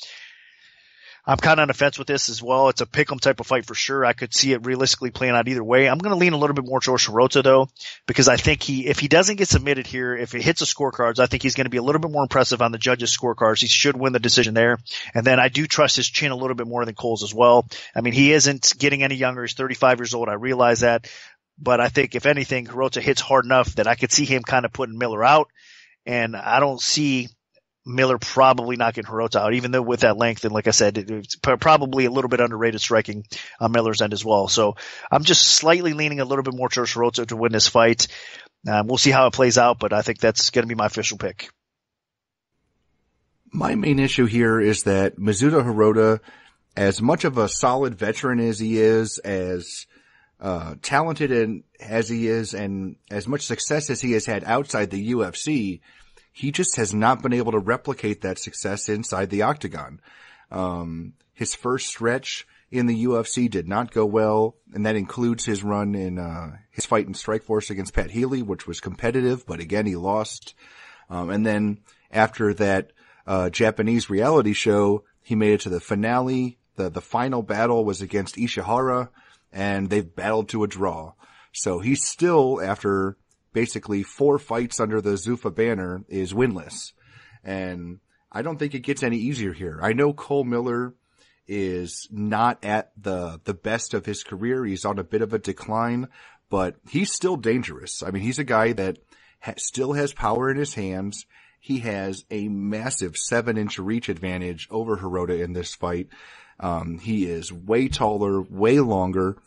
I'm kind of on the fence with this as well. It's a pick'em type of fight for sure. I could see it realistically playing out either way. I'm going to lean a little bit more towards Hirota though, because I think if he doesn't get submitted here, if it hits the scorecards, I think he's going to be a little bit more impressive on the judges' scorecards. He should win the decision there. And then I do trust his chin a little bit more than Cole's as well. I mean, he isn't getting any younger. He's 35 years old. I realize that. But I think if anything, Hirota hits hard enough that I could see him kind of putting Miller out. And I don't see Miller probably knocking Hirota out, even though with that length, and like I said, it's probably a little bit underrated striking on Miller's end as well. So I'm just slightly leaning a little bit more towards Hirota to win this fight. We'll see how it plays out, but I think that's going to be my official pick. My main issue here is that Mizuta Hirota, as much of a solid veteran as he is, as talented as he is, and as much success as he has had outside the UFC, he just has not been able to replicate that success inside the octagon. His first stretch in the UFC did not go well, and that includes his run in his fight in Strikeforce against Pat Healy, which was competitive, but again, he lost. And then after that Japanese reality show, he made it to the finale. The final battle was against Ishihara, and they've battled to a draw. So he's still, after basically 4 fights under the Zuffa banner, is winless. And I don't think it gets any easier here. I know Cole Miller is not at the best of his career. He's on a bit of a decline, but he's still dangerous. I mean, he's a guy that still has power in his hands. He has a massive 7-inch reach advantage over Hirota in this fight. He is way taller, way longer,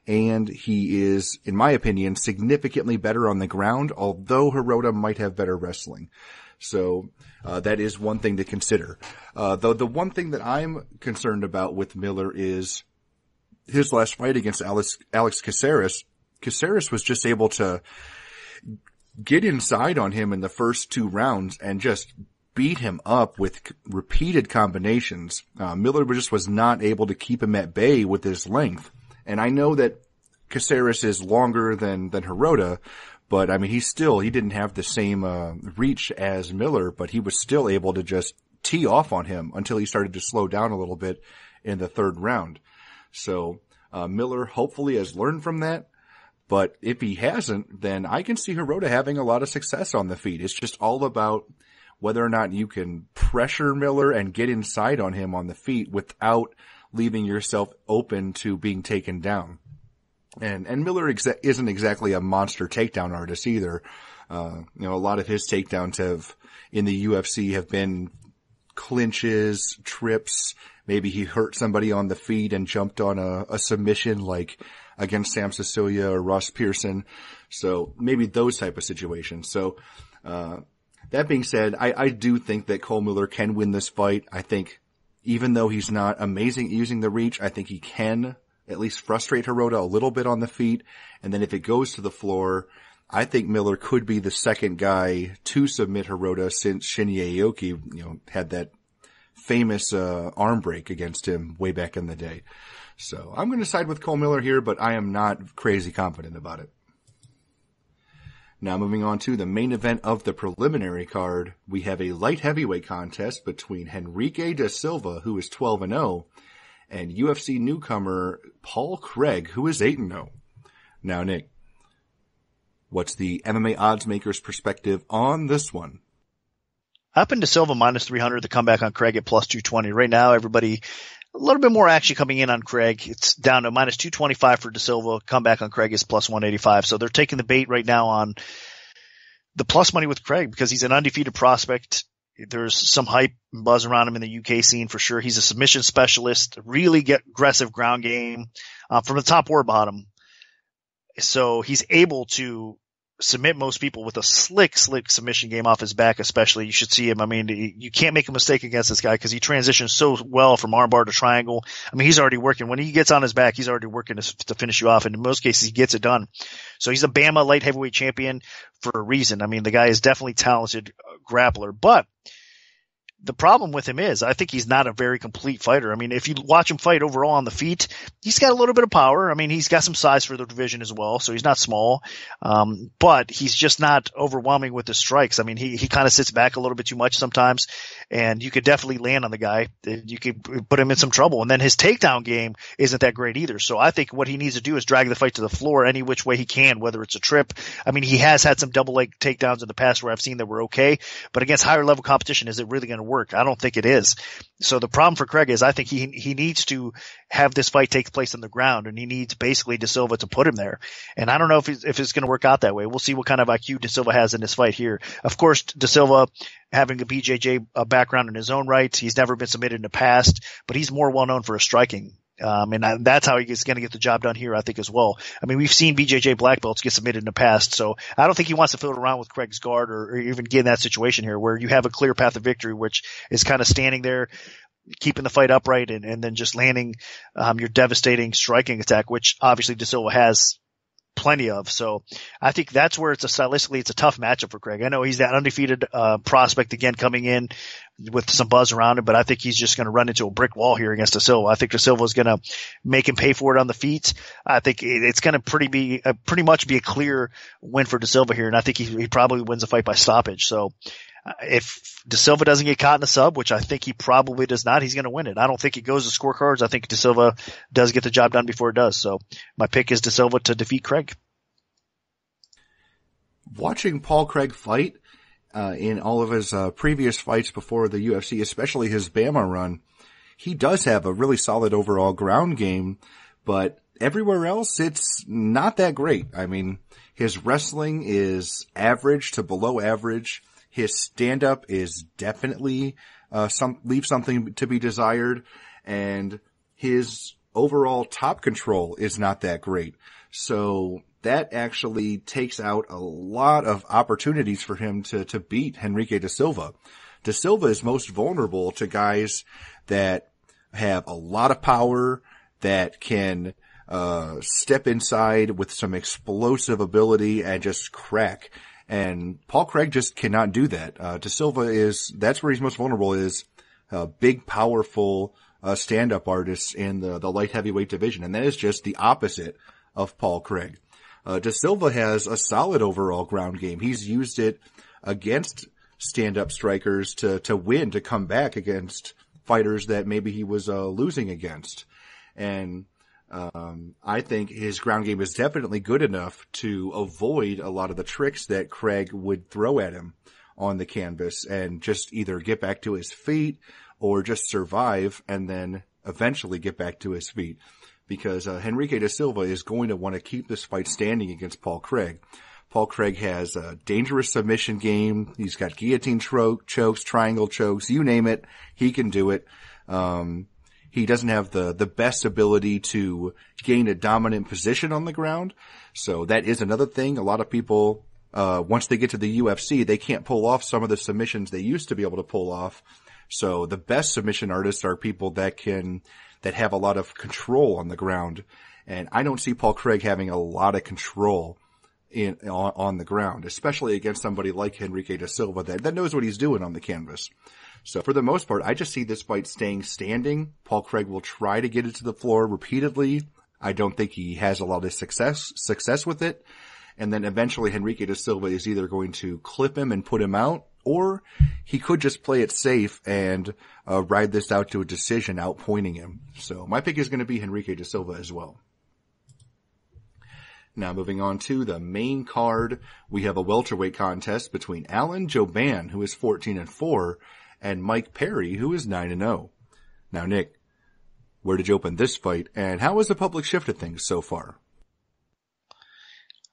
and he is, in my opinion, significantly better on the ground, although Hirota might have better wrestling. So that is one thing to consider. Though the one thing that I'm concerned about with Miller is his last fight against Alex Caceres. Caceres was just able to get inside on him in the first 2 rounds and just beat him up with repeated combinations. Miller just was not able to keep him at bay with his length. And I know that Caceres is longer than Hirota, but I mean, he didn't have the same reach as Miller, but he was still able to just tee off on him until he started to slow down a little bit in the 3rd round. So Miller hopefully has learned from that, but if he hasn't, then I can see Hirota having a lot of success on the feet. It's just all about whether or not you can pressure Miller and get inside on him on the feet without leaving yourself open to being taken down. And Miller isn't exactly a monster takedown artist either. A lot of his takedowns in the UFC have been clinches, trips, maybe he hurt somebody on the feet and jumped on a submission like against Sam Sicilia or Ross Pearson. So maybe those type of situations. So, that being said, I do think that Cole Miller can win this fight. I think even though he's not amazing at using the reach, I think he can at least frustrate Hirota a little bit on the feet. And then if it goes to the floor, I think Miller could be the second guy to submit Hirota since Shinya Aoki, had that famous arm break against him way back in the day. So I'm going to side with Cole Miller here, but I am not crazy confident about it. Now moving on to the main event of the preliminary card, we have a light heavyweight contest between Henrique da Silva, who is 12-0, and UFC newcomer Paul Craig, who is 8-0. Now, Nick, what's the MMA odds maker's perspective on this one? Up in da Silva minus 300, the comeback on Craig at plus 220. Right now, everybody, a little bit more action coming in on Craig. It's down to minus 225 for da Silva. Comeback on Craig is plus 185. So they're taking the bait right now on the plus money with Craig because he's an undefeated prospect. There's some hype and buzz around him in the UK scene for sure. He's a submission specialist, really aggressive ground game from the top or bottom. So he's able to submit most people with a slick submission game off his back, especially. You should see him. I mean, you can't make a mistake against this guy because he transitions so well from armbar to triangle. I mean, he's already working. When he gets on his back, he's already working to finish you off. And in most cases, he gets it done. So he's a Bama light heavyweight champion for a reason. I mean, the guy is definitely talented grappler, but the problem with him is I think he's not a very complete fighter. I mean, if you watch him fight overall on the feet, he's got a little bit of power. I mean, he's got some size for the division as well, so he's not small. But he's just not overwhelming with his strikes. I mean, he kind of sits back a little bit too much sometimes, and you could definitely land on the guy. You could put him in some trouble. And then his takedown game isn't that great either. So I think what he needs to do is drag the fight to the floor any which way he can, whether it's a trip. I mean, he has had some double leg takedowns in the past where I've seen that were okay, but against higher level competition, is it really going to work? I don't think it is. So the problem for Craig is I think he needs to have this fight take place on the ground, and he needs basically da Silva to put him there. And I don't know if it's going to work out that way. We'll see what kind of IQ da Silva has in this fight here. Of course, da Silva having a BJJ background in his own right, he's never been submitted in the past, but he's more well known for his striking. And that's how he's going to get the job done here, I think, as well. I mean, we've seen BJJ black belts get submitted in the past, so I don't think he wants to fiddle around with Craig's guard or even get in that situation here where you have a clear path of victory, which is kind of standing there, keeping the fight upright and then just landing your devastating striking attack, which obviously da Silva has plenty of. So I think that's where stylistically it's a tough matchup for Craig. I know he's that undefeated prospect again coming in with some buzz around him, but I think he's just going to run into a brick wall here against da Silva. I think da Silva is going to make him pay for it on the feet. I think it's going to pretty much be a clear win for da Silva here, and I think he probably wins the fight by stoppage. So if da Silva doesn't get caught in the sub, which I think he probably does not, he's going to win it. I don't think it goes to scorecards. I think da Silva does get the job done before it does. So my pick is da Silva to defeat Craig. Watching Paul Craig fight in all of his previous fights before the UFC, especially his Bama run, he does have a really solid overall ground game, but everywhere else it's not that great. I mean, his wrestling is average to below average. His stand-up is definitely leaves something to be desired, and his overall top control is not that great. So that actually takes out a lot of opportunities for him to beat Henrique da Silva. Da Silva is most vulnerable to guys that have a lot of power, that can step inside with some explosive ability and just crack. And Paul Craig just cannot do that. Da Silva that's where he's most vulnerable, is big, powerful stand-up artists in the light heavyweight division. And that is just the opposite of Paul Craig. Da Silva has a solid overall ground game. He's used it against stand-up strikers to win, to come back against fighters that maybe he was losing against. And I think his ground game is definitely good enough to avoid a lot of the tricks that Craig would throw at him on the canvas and just either get back to his feet or just survive and then eventually get back to his feet. Because Henrique da Silva is going to want to keep this fight standing against Paul Craig. Paul Craig has a dangerous submission game. He's got guillotine chokes, triangle chokes, you name it, he can do it. he doesn't have the best ability to gain a dominant position on the ground. So that is another thing. A lot of people, once they get to the UFC, they can't pull off some of the submissions they used to be able to pull off. So the best submission artists are people that have a lot of control on the ground. And I don't see Paul Craig having a lot of control on the ground, especially against somebody like Henrique da Silva that knows what he's doing on the canvas. So for the most part, I just see this fight staying standing. Paul Craig will try to get it to the floor repeatedly. I don't think he has a lot of success with it. And then eventually Henrique da Silva is either going to clip him and put him out, or he could just play it safe and ride this out to a decision, outpointing him. So my pick is going to be Henrique da Silva as well. Now moving on to the main card, we have a welterweight contest between Alan Jouban, who is 14-4, and Mike Perry, who is 9-0. Now Nick, where did you open this fight, and how has the public shifted things so far?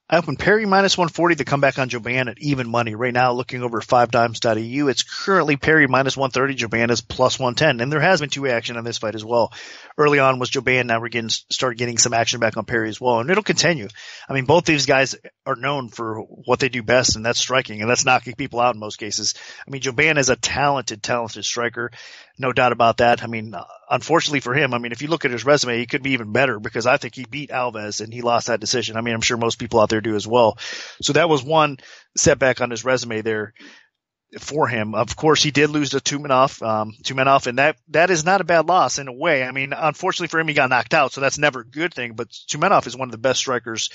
I opened Perry minus 140 to come back on Jouban at even money. Right now, looking over 5dimes.eu, it's currently Perry minus 130, Jouban is plus 110. And there has been two-way action on this fight as well. Early on was Jouban, now we're started getting some action back on Perry as well. And it'll continue. I mean, both these guys are known for what they do best, and that's striking, and that's knocking people out in most cases. I mean, Jouban is a talented striker. No doubt about that. I mean, unfortunately for him, I mean, if you look at his resume, he could be even better because I think he beat Alves and he lost that decision. I mean, I'm sure most people out there do as well. So that was one setback on his resume there for him. Of course, he did lose to Tumenov, and that is not a bad loss in a way. I mean, unfortunately for him, he got knocked out, so that's never a good thing, but Tumenov is one of the best strikers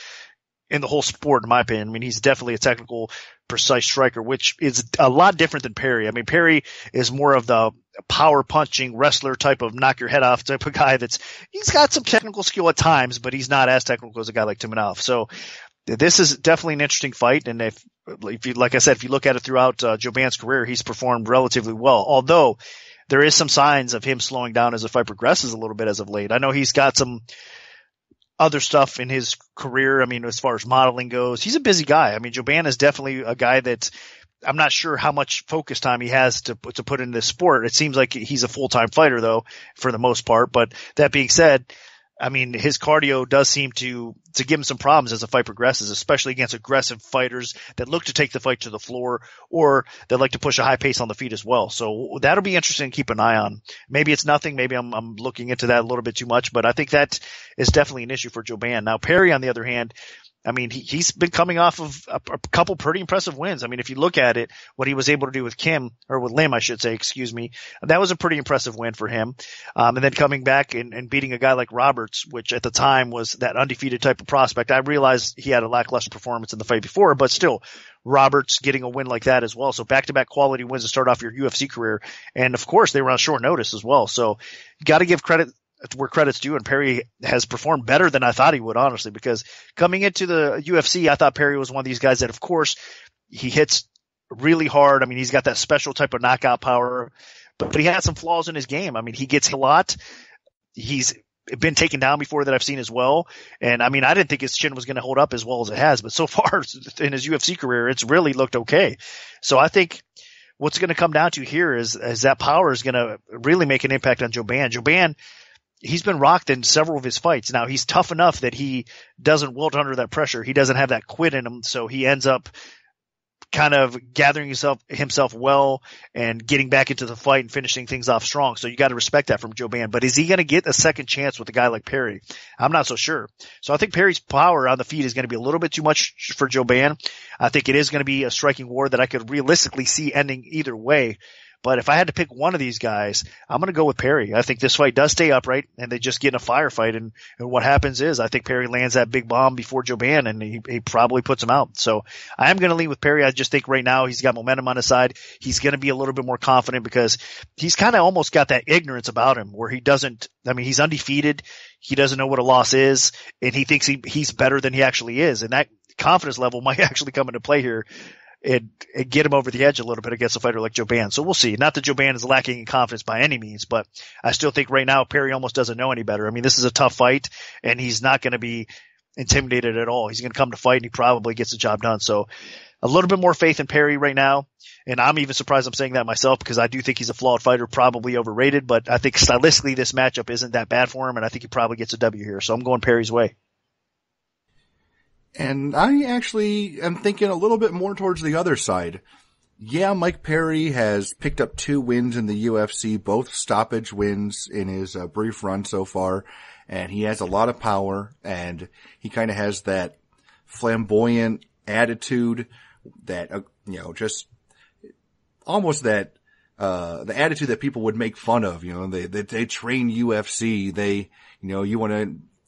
in the whole sport, in my opinion. I mean, he's definitely a technical, precise striker, which is a lot different than Perry. I mean, Perry is more of the power punching wrestler type of knock your head off type of guy he's got some technical skill at times, but he's not as technical as a guy like Tumenov. So this is definitely an interesting fight. And if you, like I said, if you look at it throughout Jouban's career, he's performed relatively well, although there is some signs of him slowing down as the fight progresses a little bit as of late. I know he's got some other stuff in his career. I mean, as far as modeling goes, he's a busy guy. I mean, Jouban is definitely a guy that I'm not sure how much focus time he has to put into this sport. It seems like he's a full-time fighter though, for the most part. But that being said, I mean, his cardio does seem to give him some problems as the fight progresses, especially against aggressive fighters that look to take the fight to the floor or that like to push a high pace on the feet as well. So that'll be interesting to keep an eye on. Maybe it's nothing. Maybe I'm looking into that a little bit too much, but I think that is definitely an issue for Jouban. Now, Perry, on the other hand, I mean, he's been coming off of a couple pretty impressive wins. I mean, if you look at it, what he was able to do with Lim, I should say, excuse me, that was a pretty impressive win for him. And then coming back and beating a guy like Roberts, which at the time was that undefeated type of prospect. I realized he had a lackluster performance in the fight before, but still, Roberts getting a win like that as well. So back-to-back quality wins to start off your UFC career. And of course, they were on short notice as well. So you got to give credit where credit's due, and Perry has performed better than I thought he would, honestly, because coming into the UFC, I thought Perry was one of these guys that, of course, he hits really hard. I mean, he's got that special type of knockout power, but he had some flaws in his game. I mean, he gets hit a lot. He's been taken down before that I've seen as well. And I mean, I didn't think his chin was going to hold up as well as it has, but so far in his UFC career, it's really looked okay. So I think what's going to come down to here is that power is going to really make an impact on Jouban. Jouban, he's been rocked in several of his fights. Now, he's tough enough that he doesn't wilt under that pressure. He doesn't have that quit in him, so he ends up kind of gathering himself well and getting back into the fight and finishing things off strong. So you got to respect that from Jouban. But is he going to get a second chance with a guy like Perry? I'm not so sure. So I think Perry's power on the feet is going to be a little bit too much for Jouban. I think it is going to be a striking war that I could realistically see ending either way. But if I had to pick one of these guys, I'm going to go with Perry. I think this fight does stay upright, and they just get in a firefight. And what happens is I think Perry lands that big bomb before Jouban, and he probably puts him out. So I am going to lean with Perry. I just think right now he's got momentum on his side. He's going to be a little bit more confident because he's kind of almost got that ignorance about him where he doesn't – I mean, he's undefeated. He doesn't know what a loss is, and he thinks he's better than he actually is. And that confidence level might actually come into play here. And get him over the edge a little bit against a fighter like Jouban. So we'll see. Not that Jouban is lacking in confidence by any means, but I still think right now Perry almost doesn't know any better. I mean, this is a tough fight, and he's not going to be intimidated at all. He's going to come to fight, and he probably gets the job done. So a little bit more faith in Perry right now. And I'm even surprised I'm saying that myself, because I do think he's a flawed fighter, probably overrated. But I think stylistically this matchup isn't that bad for him, and I think he probably gets a W here. So I'm going Perry's way. And I actually am thinking a little bit more towards the other side. Yeah, Mike Perry has picked up 2 wins in the UFC, both stoppage wins in his brief run so far. And he has a lot of power, and he kind of has that flamboyant attitude that, just almost that, the attitude that people would make fun of. They train UFC.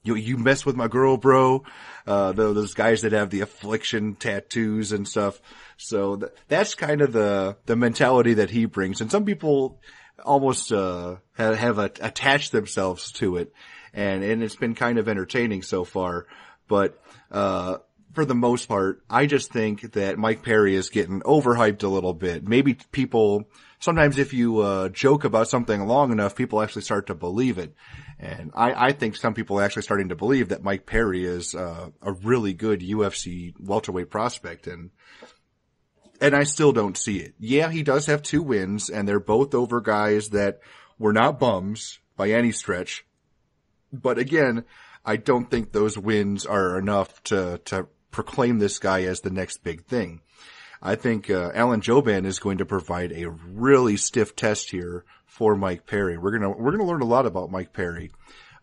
You mess with my girl, bro. Those guys that have the affliction tattoos and stuff. So that's kind of the mentality that he brings. And some people almost, have attached themselves to it. And it's been kind of entertaining so far. But, for the most part, I just think that Mike Perry is getting overhyped a little bit. Maybe sometimes if you, joke about something long enough, people actually start to believe it. And I think some people are actually starting to believe that Mike Perry is, a really good UFC welterweight prospect. And I still don't see it. Yeah, he does have 2 wins, and they're both over guys that were not bums by any stretch. But again, I don't think those wins are enough to proclaim this guy as the next big thing. I think Alan Jouban is going to provide a really stiff test here for Mike Perry. We're gonna learn a lot about Mike Perry.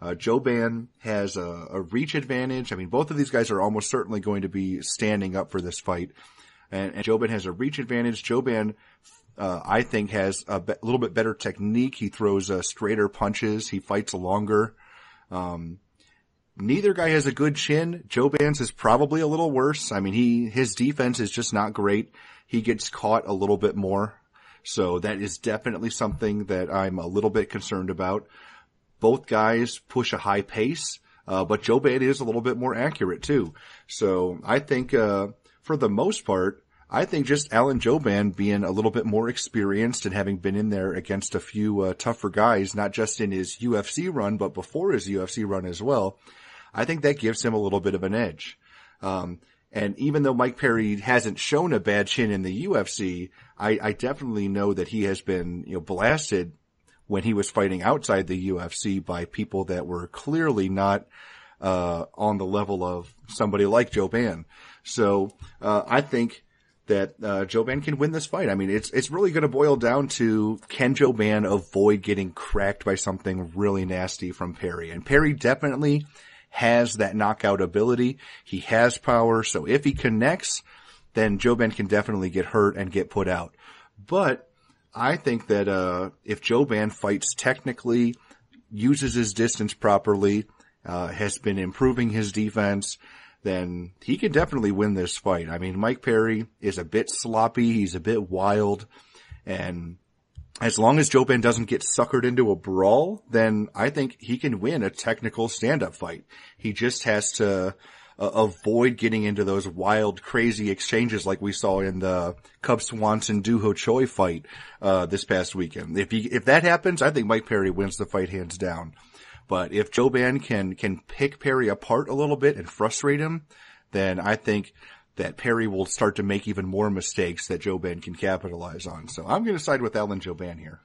Jouban has a reach advantage. I mean, both of these guys are almost certainly going to be standing up for this fight. And Jouban has a reach advantage. Jouban, I think, has a little bit better technique. He throws straighter punches. He fights longer. Neither guy has a good chin. Jouban's is probably a little worse. I mean, his defense is just not great. He gets caught a little bit more. So that is definitely something that I'm a little bit concerned about. Both guys push a high pace, but Jouban is a little bit more accurate too. So I think, for the most part, I think just Alan Jouban being a little bit more experienced and having been in there against a few tougher guys, not just in his UFC run, but before his UFC run as well, I think that gives him a little bit of an edge. And even though Mike Perry hasn't shown a bad chin in the UFC, I definitely know that he has been, blasted when he was fighting outside the UFC by people that were clearly not on the level of somebody like Jouban. So I think that Jouban can win this fight. I mean, it's really going to boil down to, can Jouban avoid getting cracked by something really nasty from Perry? And Perry definitely has that knockout ability. He has power, so if he connects, then Jouban can definitely get hurt and get put out. But I think that if Jouban fights technically, uses his distance properly, has been improving his defense, then he can definitely win this fight. I mean, Mike Perry is a bit sloppy, he's a bit wild, and as long as Jouban doesn't get suckered into a brawl, then I think he can win a technical stand-up fight. He just has to avoid getting into those wild, crazy exchanges like we saw in the Cub Swanson Doo Ho Choi fight this past weekend. If that happens, I think Mike Perry wins the fight hands down. But if Jouban can pick Perry apart a little bit and frustrate him, then I think that Perry will start to make even more mistakes that Jouban can capitalize on. So I'm going to side with Alan Jouban here.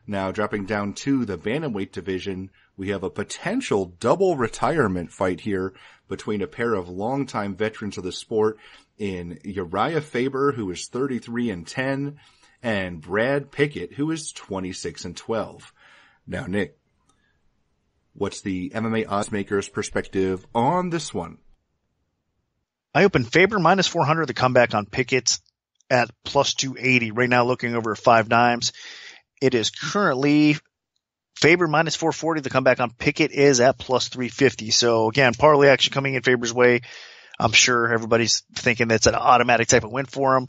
Now, dropping down to the bantamweight division, we have a potential double retirement fight here between a pair of longtime veterans of the sport in Uriah Faber, who is 33-10, and Brad Pickett, who is 26-12. Now, Nick, what's the MMA Oddsmaker's perspective on this one? I opened Faber minus 400, the comeback on Pickett at plus 280. Right now, looking over 5 dimes. It is currently Faber minus 440. The comeback on Pickett is at plus 350. So again, parlay action coming in Faber's way. I'm sure everybody's thinking that's an automatic type of win for him,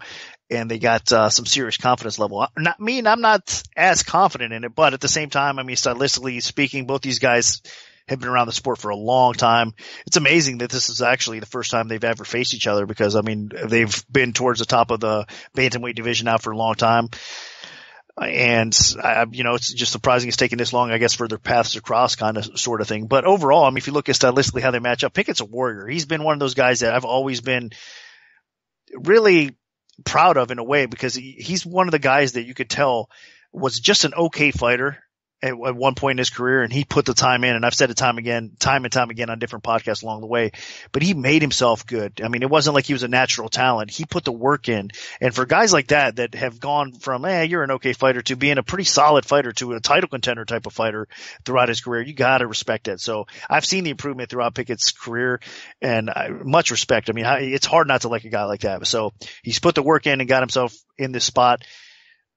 and they got some serious confidence level. I'm not as confident in it, but at the same time, I mean, stylistically speaking, both these guys have been around the sport for a long time. It's amazing that this is actually the first time they've ever faced each other, because I mean, they've been towards the top of the bantamweight division now for a long time. And, it's just surprising it's taken this long, I guess, for their paths to cross kind of sort of thing. But overall, I mean, if you look at stylistically how they match up, Pickett's a warrior. He's been one of those guys that I've always been really proud of in a way, because he's one of the guys that you could tell was just an okay fighter at one point in his career, and he put the time in, and I've said it time and time again on different podcasts along the way, but he made himself good. I mean, it wasn't like he was a natural talent. He put the work in. And for guys like that have gone from, you're an okay fighter to being a pretty solid fighter to a title contender type of fighter throughout his career, you got to respect it. So I've seen the improvement throughout Pickett's career, and much respect. I mean, it's hard not to like a guy like that. So he's put the work in and got himself in this spot.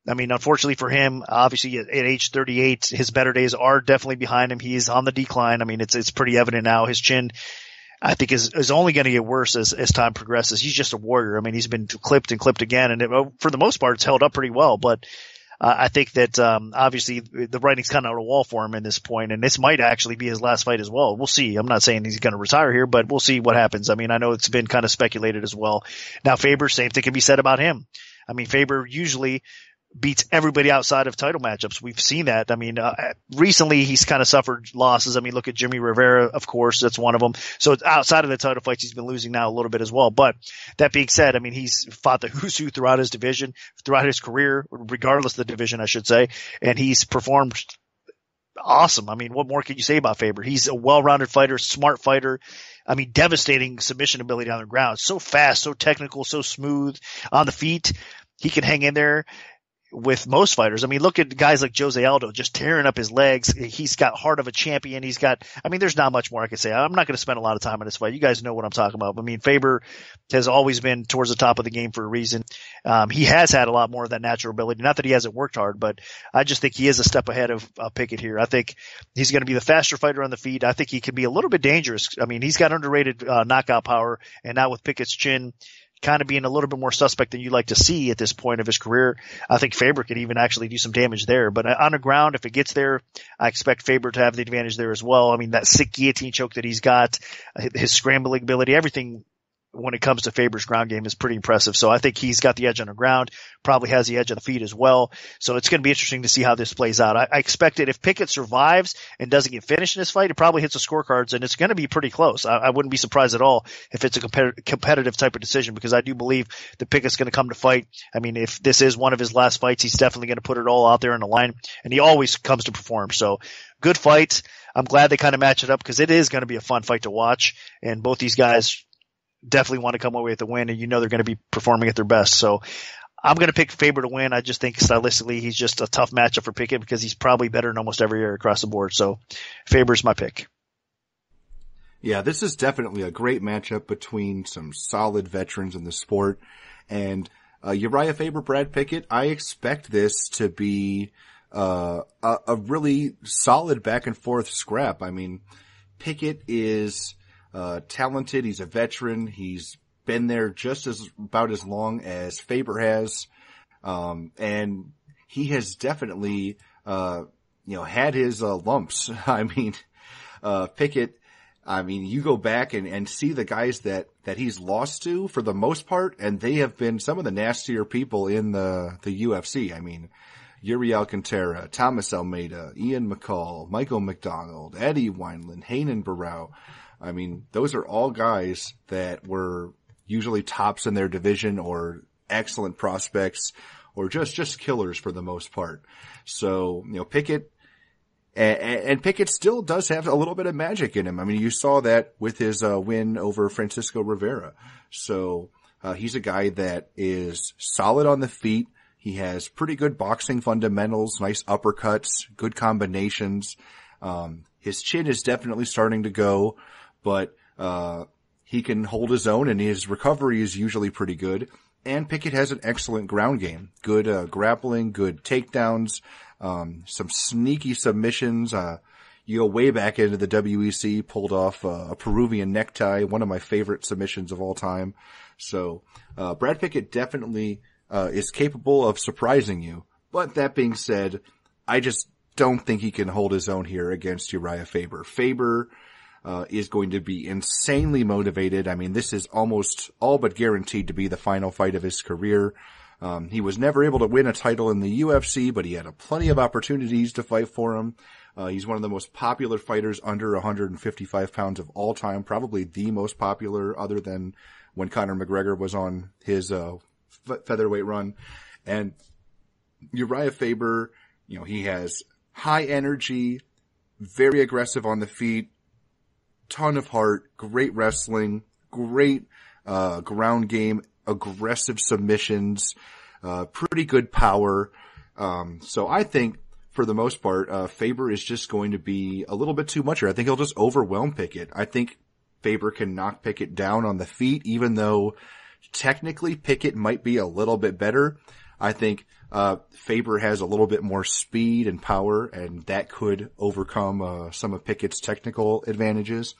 I mean, unfortunately for him, obviously at age 38, his better days are definitely behind him. He is on the decline. I mean, it's pretty evident now. His chin, I think, is only going to get worse as time progresses. He's just a warrior. I mean, he's been clipped and clipped again, and for the most part, it's held up pretty well. But I think that obviously the writing's kind of on the wall for him at this point, and this might actually be his last fight as well. We'll see. I'm not saying he's going to retire here, but we'll see what happens. I mean, I know it's been kind of speculated as well. Now, Faber, same thing can be said about him. I mean, Faber usually beats everybody outside of title matchups. We've seen that. I mean, recently he's kind of suffered losses. I mean, look at Jimmy Rivera, of course, that's one of them. So outside of the title fights, he's been losing now a little bit as well. But that being said, I mean, he's fought the who's who throughout his division, throughout his career, regardless of the division, I should say. And he's performed awesome. I mean, what more can you say about Faber? He's a well-rounded fighter, smart fighter. I mean, devastating submission ability on the ground. So fast, so technical, so smooth on the feet. He can hang in there with most fighters. I mean, look at guys like Jose Aldo just tearing up his legs. He's got heart of a champion. There's not much more I could say. I'm not going to spend a lot of time on this fight. You guys know what I'm talking about. I mean, Faber has always been towards the top of the game for a reason. He has had a lot more of that natural ability. Not that he hasn't worked hard, but I just think he is a step ahead of Pickett here. I think he's going to be the faster fighter on the feet. I think he could be a little bit dangerous. I mean, he's got underrated knockout power, and now with Pickett's chin kind of being a little bit more suspect than you like to see at this point of his career, I think Faber could even actually do some damage there. But on the ground, if it gets there, I expect Faber to have the advantage there as well. I mean, that sick guillotine choke that he's got, his scrambling ability, everything when it comes to Faber's ground game is pretty impressive. So I think he's got the edge on the ground, probably has the edge on the feet as well. So it's going to be interesting to see how this plays out. I expect it if Pickett survives and doesn't get finished in this fight, it probably hits the scorecards, and it's going to be pretty close. I wouldn't be surprised at all if it's a competitive type of decision, because I do believe that Pickett's going to come to fight. I mean, if this is one of his last fights, he's definitely going to put it all out there on the line, and he always comes to perform. So good fight. I'm glad they kind of match it up, because it is going to be a fun fight to watch, and both these guys definitely want to come away with the win, and they're going to be performing at their best. So I'm going to pick Faber to win. I just think stylistically he's just a tough matchup for Pickett, because he's probably better in almost every area across the board. So Faber's my pick. Yeah, this is definitely a great matchup between some solid veterans in the sport. And Uriah Faber, Brad Pickett, I expect this to be a really solid back and forth scrap. I mean, Pickett is talented. He's a veteran. He's been there just about as long as Faber has. And he has definitely, had his lumps. I mean, Pickett, you go back and see the guys that he's lost to for the most part, and they have been some of the nastier people in the UFC. I mean, Yuri Alcantara, Thomas Almeida, Ian McCall, Michael McDonald, Eddie Wineland, Hayden Barrow. I mean, those are all guys that were usually tops in their division, or excellent prospects, or just killers for the most part. So, Pickett, and Pickett still does have a little bit of magic in him. I mean, you saw that with his win over Francisco Rivera. So, he's a guy that is solid on the feet. He has pretty good boxing fundamentals, nice uppercuts, good combinations. His chin is definitely starting to go, but he can hold his own, and his recovery is usually pretty good. And Pickett has an excellent ground game. Good grappling, good takedowns, some sneaky submissions. You go way back into the WEC, pulled off a Peruvian necktie, one of my favorite submissions of all time. So Brad Pickett definitely is capable of surprising you. But that being said, I just don't think he can hold his own here against Uriah Faber. Faber is going to be insanely motivated. I mean, this is almost all but guaranteed to be the final fight of his career. He was never able to win a title in the UFC, but he had plenty of opportunities to fight for him. He's one of the most popular fighters under 155 pounds of all time, probably the most popular other than when Conor McGregor was on his featherweight run. And Uriah Faber, he has high energy, very aggressive on the feet, ton of heart, great wrestling, great ground game, aggressive submissions, pretty good power. So I think for the most part, Faber is just going to be a little bit too much here. I think he'll just overwhelm Pickett. I think Faber can knock Pickett down on the feet, even though technically Pickett might be a little bit better. I think Faber has a little bit more speed and power, and that could overcome some of Pickett's technical advantages.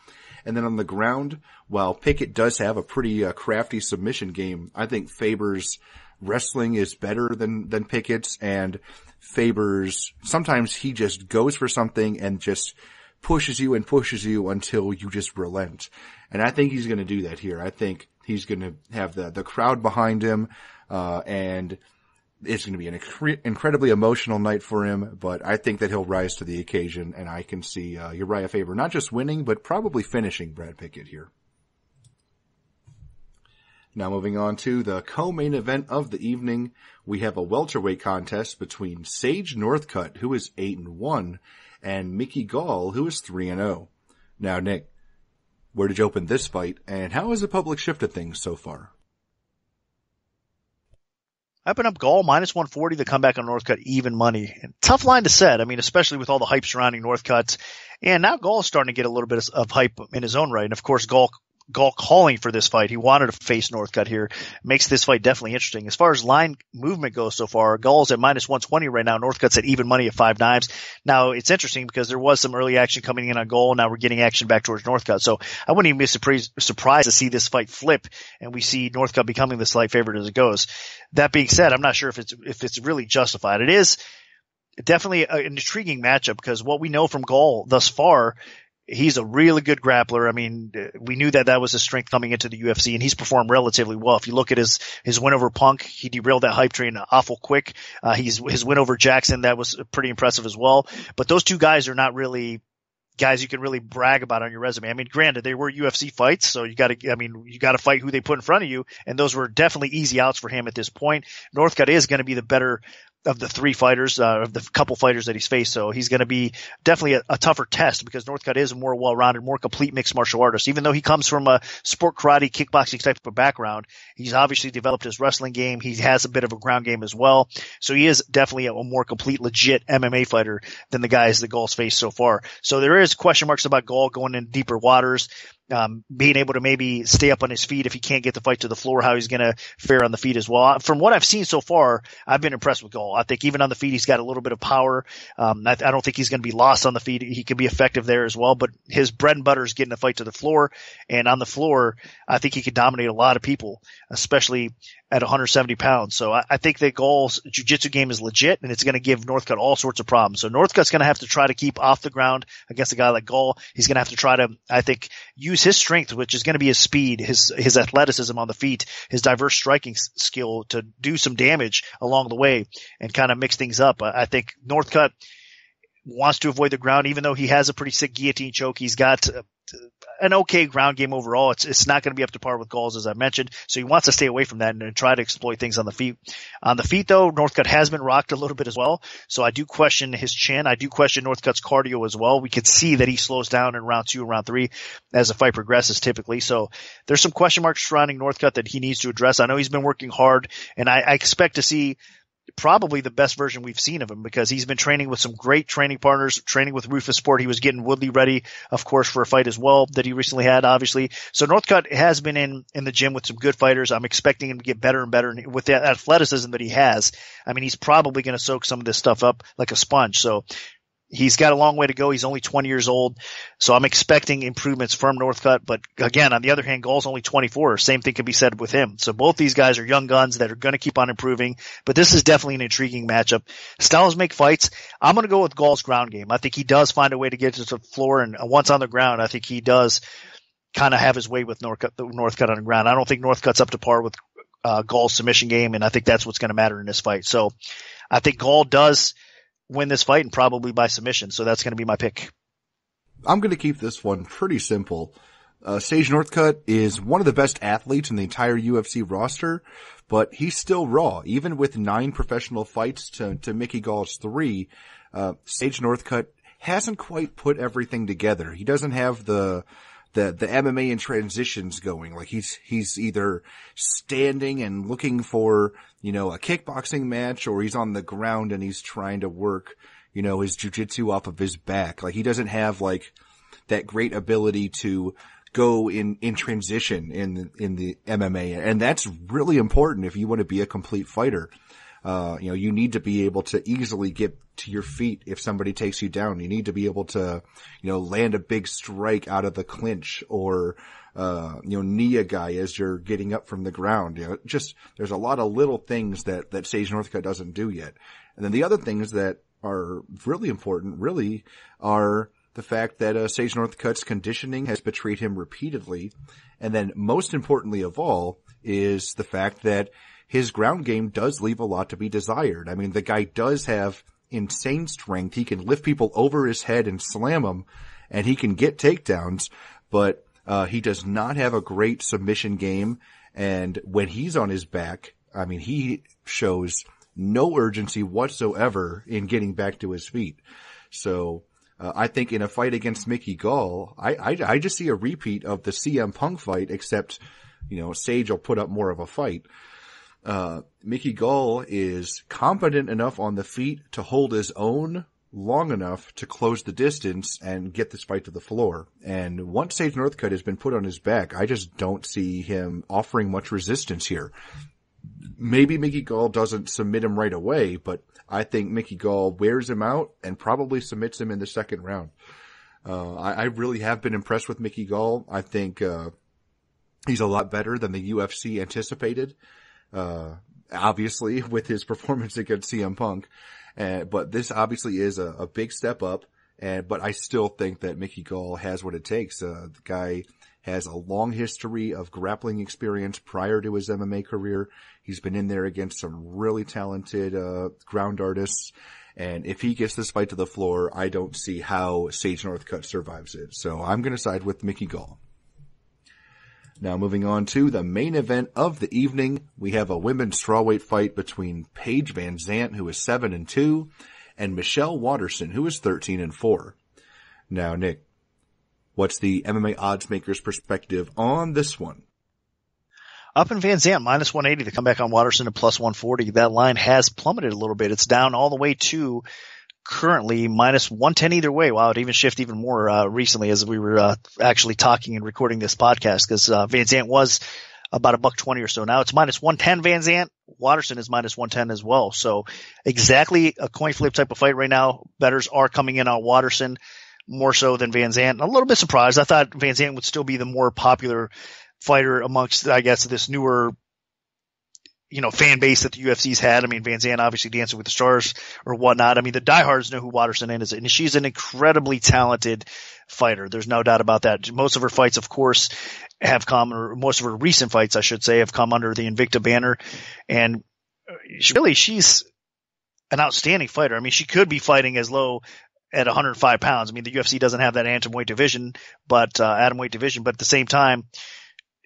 And then on the ground, while Pickett does have a pretty crafty submission game, I think Faber's wrestling is better than Pickett's, and Faber's, sometimes he just goes for something and just pushes you until you just relent. And I think he's going to do that here. I think he's going to have the crowd behind him, and it's going to be an incredibly emotional night for him, but I think that he'll rise to the occasion, and I can see Uriah Faber not just winning, but probably finishing Brad Pickett here. Now moving on to the co-main event of the evening, we have a welterweight contest between Sage Northcutt, who is 8-1, and Mickey Gall, who is 3-0. Now, Nick, where did you open this fight, and how has the public shifted things so far? I opened up Gall minus 140, the comeback on Northcutt, even money. And tough line to set. I mean, especially with all the hype surrounding Northcutt. And now Gall is starting to get a little bit of hype in his own right. And of course, Gall calling for this fight. He wanted to face Northcutt here. Makes this fight definitely interesting. As far as line movement goes so far, Gall's at minus 120 right now. Northcutt's at even money at 5 dimes. Now, it's interesting because there was some early action coming in on Gall. Now we're getting action back towards Northcutt. So I wouldn't even be surprised to see this fight flip and we see Northcutt becoming the slight favorite as it goes. That being said, I'm not sure if it's really justified. It is definitely an intriguing matchup because what we know from Gall thus far, he's a really good grappler. I mean, we knew that was his strength coming into the UFC, and he's performed relatively well. If you look at his win over Punk, he derailed that hype train awful quick. His win over Jackson, that was pretty impressive as well. But those two guys are not really guys you can really brag about on your resume. I mean, granted, they were UFC fights, so you gotta fight who they put in front of you, and those were definitely easy outs for him at this point. Northcutt is going to be the better of the three fighters, of the couple fighters that he's faced. So he's going to be definitely a tougher test because Northcutt is a more well-rounded, more complete mixed martial artist. Even though he comes from a sport karate, kickboxing type of background, he's obviously developed his wrestling game. He has a bit of a ground game as well. So he is definitely a more complete, legit MMA fighter than the guys that Gall's faced so far. So there is question marks about Gall going in deeper waters. Being able to maybe stay up on his feet if he can't get the fight to the floor, how he's going to fare on the feet as well. From what I've seen so far, I've been impressed with Gall. I think even on the feet, he's got a little bit of power. I don't think he's going to be lost on the feet. He can be effective there as well, but his bread and butter is getting the fight to the floor. And on the floor, I think he could dominate a lot of people, especially at 170 pounds. So I think that Gall's jiu-jitsu game is legit, and it's going to give Northcutt all sorts of problems. So Northcutt's going to have to try to keep off the ground against a guy like Gall. He's going to have to try to, I think, use his strength, which is going to be his speed, his athleticism on the feet, his diverse striking skill to do some damage along the way and kind of mix things up. I think Northcutt wants to avoid the ground, even though he has a pretty sick guillotine choke. He's got an okay ground game overall. It's not going to be up to par with Gall's, as I mentioned. So he wants to stay away from that and try to exploit things on the feet. On the feet, though, Northcutt has been rocked a little bit as well. So I do question his chin. I do question Northcutt's cardio as well. We could see that he slows down in round 2 and round 3 as the fight progresses typically. So there's some question marks surrounding Northcutt that he needs to address. I know he's been working hard, and I expect to see probably the best version we've seen of him because he's been training with some great training partners, training with Rufus Sport. He was getting Woodley ready, of course, for a fight as well that he recently had, obviously. So Northcutt has been in the gym with some good fighters. I'm expecting him to get better and better. And with that athleticism that he has, I mean, he's probably going to soak some of this stuff up like a sponge. So he's got a long way to go. He's only 20 years old. So I'm expecting improvements from Northcutt. But again, on the other hand, Gall's only 24. Same thing can be said with him. So both these guys are young guns that are going to keep on improving. But this is definitely an intriguing matchup. Styles make fights. I'm going to go with Gall's ground game. I think he does find a way to get to the floor. And once on the ground, I think he does kind of have his way with Northcutt on the ground. I don't think Northcutt's up to par with Gall's submission game, and I think that's what's going to matter in this fight. So I think Gall does win this fight, and probably by submission. So that's going to be my pick. I'm going to keep this one pretty simple. Sage Northcutt is one of the best athletes in the entire UFC roster, but he's still raw. Even with 9 professional fights to Mickey Gall's 3, Sage Northcutt hasn't quite put everything together. He doesn't have the MMA in transitions going. Like he's either standing and looking for, a kickboxing match, or he's on the ground and he's trying to work, his jiu-jitsu off of his back. Like he doesn't have like that great ability to go in transition in the MMA. And that's really important if you want to be a complete fighter. You need to be able to easily get to your feet if somebody takes you down. You need to be able to, land a big strike out of the clinch, or, knee a guy as you're getting up from the ground. There's a lot of little things that Sage Northcutt doesn't do yet. And then the other things that are really important really are the fact that Sage Northcutt's conditioning has betrayed him repeatedly. And then most importantly of all is the fact that his ground game does leave a lot to be desired. I mean, the guy does have insane strength. He can lift people over his head and slam them, and he can get takedowns, but he does not have a great submission game. And when he's on his back, I mean, he shows no urgency whatsoever in getting back to his feet. So I think in a fight against Mickey Gall, I just see a repeat of the CM Punk fight, except, Sage will put up more of a fight. Mickey Gall is competent enough on the feet to hold his own long enough to close the distance and get this fight to the floor. And once Sage Northcutt has been put on his back, I just don't see him offering much resistance here. Maybe Mickey Gall doesn't submit him right away, but I think Mickey Gall wears him out and probably submits him in the second round. I really have been impressed with Mickey Gall. I think he's a lot better than the UFC anticipated. Obviously with his performance against CM Punk. But this obviously is a big step up. But I still think that Mickey Gall has what it takes. The guy has a long history of grappling experience prior to his MMA career. He's been in there against some really talented, ground artists. And if he gets this fight to the floor, I don't see how Sage Northcutt survives it. So I'm going to side with Mickey Gall. Now moving on to the main event of the evening, we have a women's strawweight fight between Paige VanZant, who is 7-2, and Michelle Waterson, who is 13-4. Now, Nick, what's the MMA odds maker's perspective on this one? Up in VanZant, minus 180 to come back on Waterson at plus 140. That line has plummeted a little bit. It's down all the way to currently minus 110 either way. Wow, it even shifted even more recently as we were actually talking and recording this podcast, because VanZant was about $120 or so. Now it's minus 110 VanZant. Waterson is minus 110 as well. So exactly a coin flip type of fight right now. Bettors are coming in on Waterson more so than VanZant. A little bit surprised. I thought VanZant would still be the more popular fighter amongst, I guess, this newer fan base that the UFC's had. I mean, VanZant obviously Dancing with the Stars or whatnot. I mean, the diehards know who Waterson is, and she's an incredibly talented fighter. There's no doubt about that. Most of her fights, of course, have come, or most of her recent fights, I should say, have come under the Invicta banner. And she's an outstanding fighter. I mean, she could be fighting as low at 105 pounds. I mean, the UFC doesn't have that atomweight division, but atomweight division, but at the same time,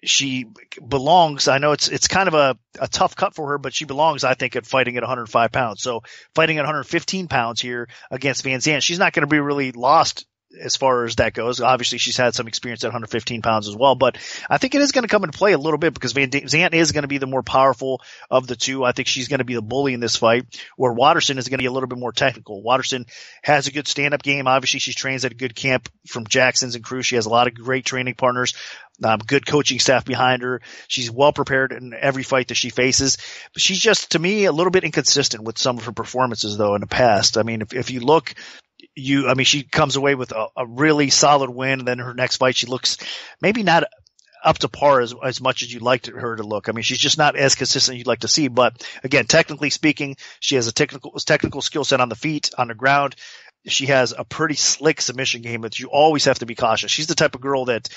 she belongs. I know it's kind of a tough cut for her, but she belongs, I think, at fighting at 105 pounds. So fighting at 115 pounds here against VanZant, she's not going to be really lost as far as that goes. Obviously, she's had some experience at 115 pounds as well, but I think it is going to come into play a little bit because VanZant is going to be the more powerful of the two. I think she's going to be the bully in this fight, where Waterson is going to be a little bit more technical. Waterson has a good stand-up game. Obviously, she trains at a good camp from Jackson's and crew. She has a lot of great training partners, good coaching staff behind her. She's well prepared in every fight that she faces. But she's just, to me, a little bit inconsistent with some of her performances, though, in the past. I mean, if you look, she comes away with a really solid win, and then her next fight, she looks maybe not up to par as much as you'd like her to look. I mean, she's just not as consistent as you'd like to see. But again, technically speaking, she has a technical skill set on the feet, on the ground. She has a pretty slick submission game, but you always have to be cautious. She's the type of girl that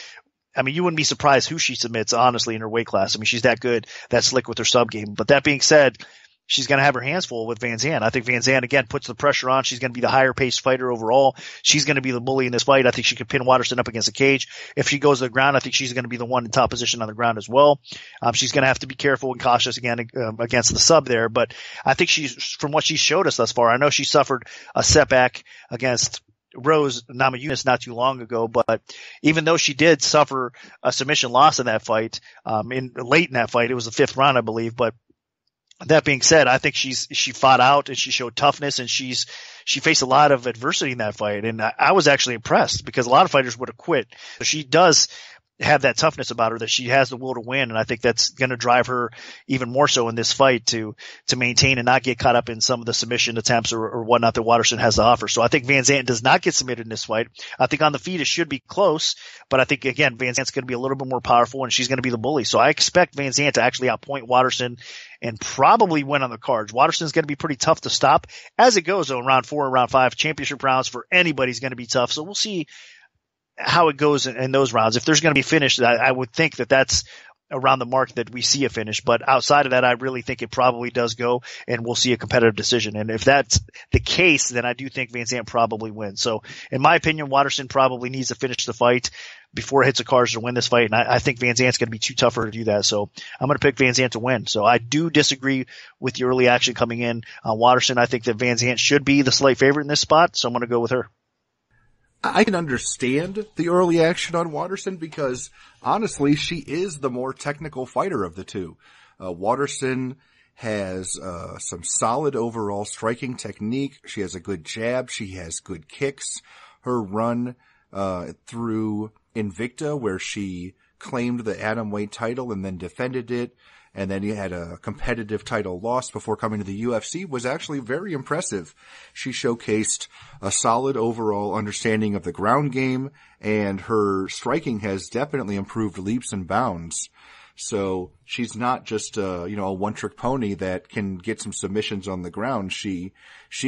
I mean, you wouldn't be surprised who she submits, honestly, in her weight class. I mean, she's that good, that slick with her sub game. But that being said, she's going to have her hands full with VanZant. I think VanZant, again, puts the pressure on. She's going to be the higher paced fighter overall. She's going to be the bully in this fight. I think she could pin Waterson up against the cage. If she goes to the ground, I think she's going to be the one in top position on the ground as well. She's going to have to be careful and cautious again against the sub there. But I think from what she showed us thus far, I know she suffered a setback against Rose Namajunas not too long ago, but even though she did suffer a submission loss in that fight, late in that fight, it was the 5th round, I believe, but that being said, I think she fought out and she showed toughness, and she faced a lot of adversity in that fight. And I was actually impressed because a lot of fighters would have quit. So she does have that toughness about her, that she has the will to win. And I think that's going to drive her even more so in this fight to maintain and not get caught up in some of the submission attempts or whatnot that Waterson has to offer. So I think VanZant does not get submitted in this fight. I think on the feet it should be close, but I think again, VanZant's going to be a little bit more powerful and she's going to be the bully. So I expect VanZant to actually outpoint Waterson and probably win on the cards. Waterson's going to be pretty tough to stop as it goes though in round 4 and round 5. Championship rounds for anybody's going to be tough. So we'll see how it goes in those rounds. If there's going to be finished, I would think that that's around the mark that we see a finish. But outside of that, I really think it probably does go and we'll see a competitive decision. And if that's the case, then I do think VanZant probably wins. So in my opinion, Waterson probably needs to finish the fight before it hits the cards to win this fight. And I think VanZant's going to be too tough for her to do that. So I'm going to pick VanZant to win. So I do disagree with the early action coming in on Waterson. I think that VanZant should be the slight favorite in this spot. So I'm going to go with her. I can understand the early action on Waterson because, honestly, she is the more technical fighter of the two. Waterson has some solid overall striking technique. She has a good jab. She has good kicks. Her run through Invicta, where she claimed the atomweight title and then defended it, and then he had a competitive title loss before coming to the UFC, was actually very impressive. She showcased a solid overall understanding of the ground game, and her striking has definitely improved leaps and bounds. So she's not just a one-trick pony that can get some submissions on the ground. She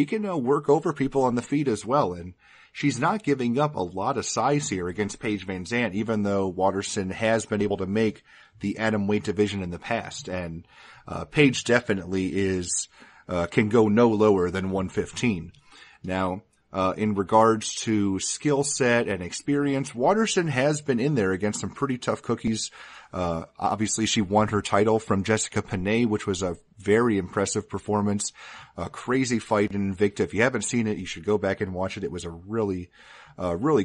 can work over people on the feet as well, and she's not giving up a lot of size here against Paige VanZant, even though Waterson has been able to make the atomweight division in the past. And Paige definitely can go no lower than 115. Now, in regards to skill set and experience, Waterson has been in there against some pretty tough cookies. Obviously, she won her title from Jessica Panay, which was a very impressive performance. A crazy fight in Invicta. If you haven't seen it, you should go back and watch it. It was a really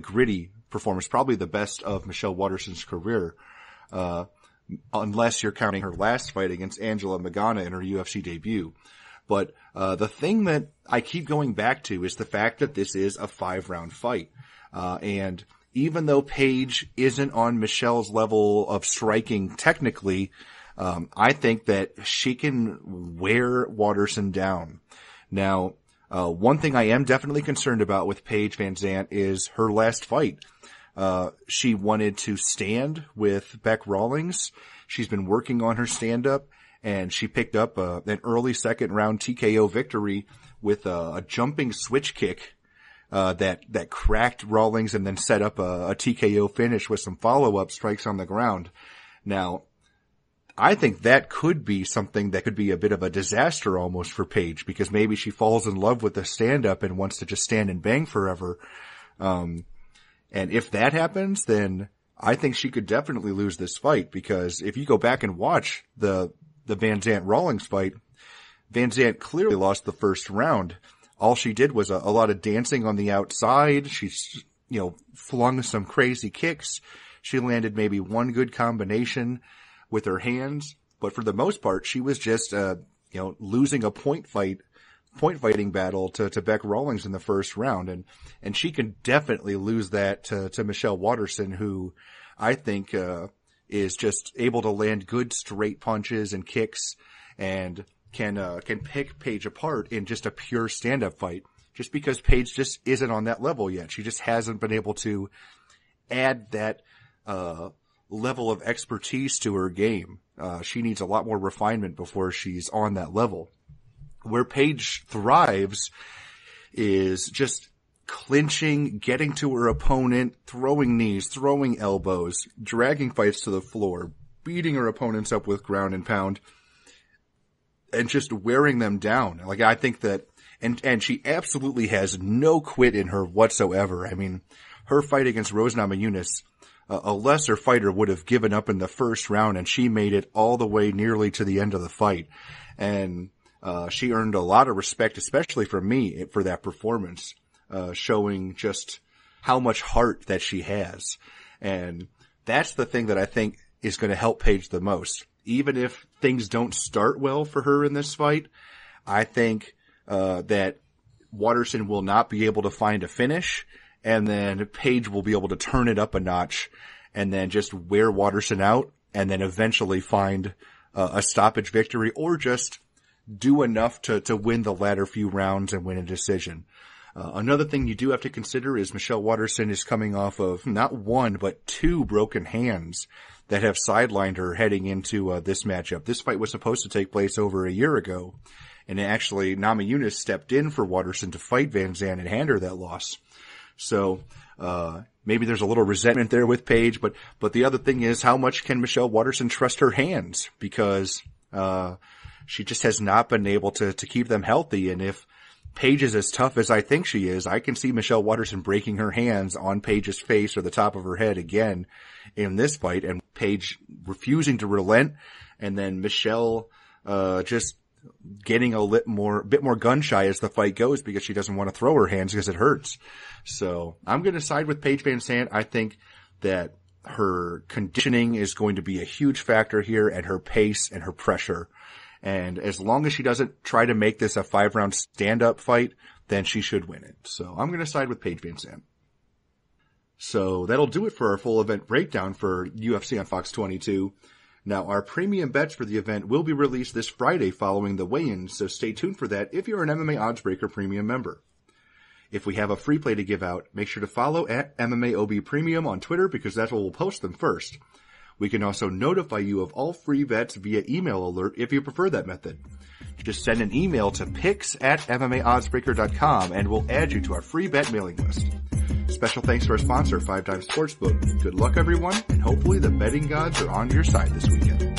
gritty performance, probably the best of Michelle Waterson's career. Unless you're counting her last fight against Angela Magana in her UFC debut. But the thing that I keep going back to is the fact that this is a 5-round fight. And even though Paige isn't on Michelle's level of striking technically, I think that she can wear Waterson down. Now, one thing I am definitely concerned about with Paige VanZant is her last fight. She wanted to stand with Bec Rawlings. She's been working on her stand-up, and she picked up an early second-round TKO victory with a jumping switch kick that cracked Rawlings and then set up a TKO finish with some follow-up strikes on the ground. Now, I think that could be something that could be a bit of a disaster almost for Paige, because maybe she falls in love with the stand-up and wants to just stand and bang forever. And if that happens, then I think she could definitely lose this fight, because if you go back and watch the VanZant-Rawlings fight, VanZant clearly lost the first round. All she did was a lot of dancing on the outside. She, flung some crazy kicks. She landed maybe one good combination with her hands, but for the most part, she was just, losing a point fighting battle to Bec Rawlings in the first round. And she can definitely lose that to Michelle Waterson, who I think, is just able to land good straight punches and kicks and can pick Paige apart in just a pure stand-up fight, just because Paige just isn't on that level yet. She just hasn't been able to add that, level of expertise to her game. She needs a lot more refinement before she's on that level. Where Paige thrives is just clinching, getting to her opponent, throwing knees, throwing elbows, dragging fights to the floor, beating her opponents up with ground and pound, and just wearing them down. Like, I think that, and she absolutely has no quit in her whatsoever. I mean, her fight against Rose Namajunas, a lesser fighter would have given up in the first round, and she made it all the way nearly to the end of the fight. And she earned a lot of respect, especially from me, for that performance, showing just how much heart that she has. And that's the thing that I think is going to help Paige the most. Even if things don't start well for her in this fight, I think that Waterson will not be able to find a finish, and then Paige will be able to turn it up a notch and then just wear Waterson out and then eventually find a stoppage victory or just do enough to win the latter few rounds and win a decision. Another thing you do have to consider is Michelle Waterson is coming off of not one, but 2 broken hands that have sidelined her heading into this matchup. This fight was supposed to take place over a year ago, and actually Namajunas stepped in for Waterson to fight VanZant and hand her that loss. So maybe there's a little resentment there with Paige, but the other thing is, how much can Michelle Waterson trust her hands? Because she just has not been able to keep them healthy. And if Paige is as tough as I think she is, I can see Michelle Waterson breaking her hands on Paige's face or the top of her head again in this fight, and Paige refusing to relent, and then Michelle just getting a bit more gun shy as the fight goes because she doesn't want to throw her hands because it hurts. So I'm going to side with Paige VanZant. I think that her conditioning is going to be a huge factor here, and her pace and her pressure. And as long as she doesn't try to make this a 5-round stand-up fight, then she should win it. So I'm going to side with Paige VanZant. So that'll do it for our full event breakdown for UFC on Fox 22. Now, our premium bets for the event will be released this Friday following the weigh-ins, so stay tuned for that if you're an MMA Oddsbreaker premium member. If we have a free play to give out, make sure to follow at MMAOB Premium on Twitter because that's where we'll post them first. We can also notify you of all free bets via email alert if you prefer that method. Just send an email to picks@MMAOddsbreaker.com and we'll add you to our free bet mailing list. Special thanks to our sponsor, 5 Times Sportsbook. Good luck, everyone, and hopefully the betting gods are on your side this weekend.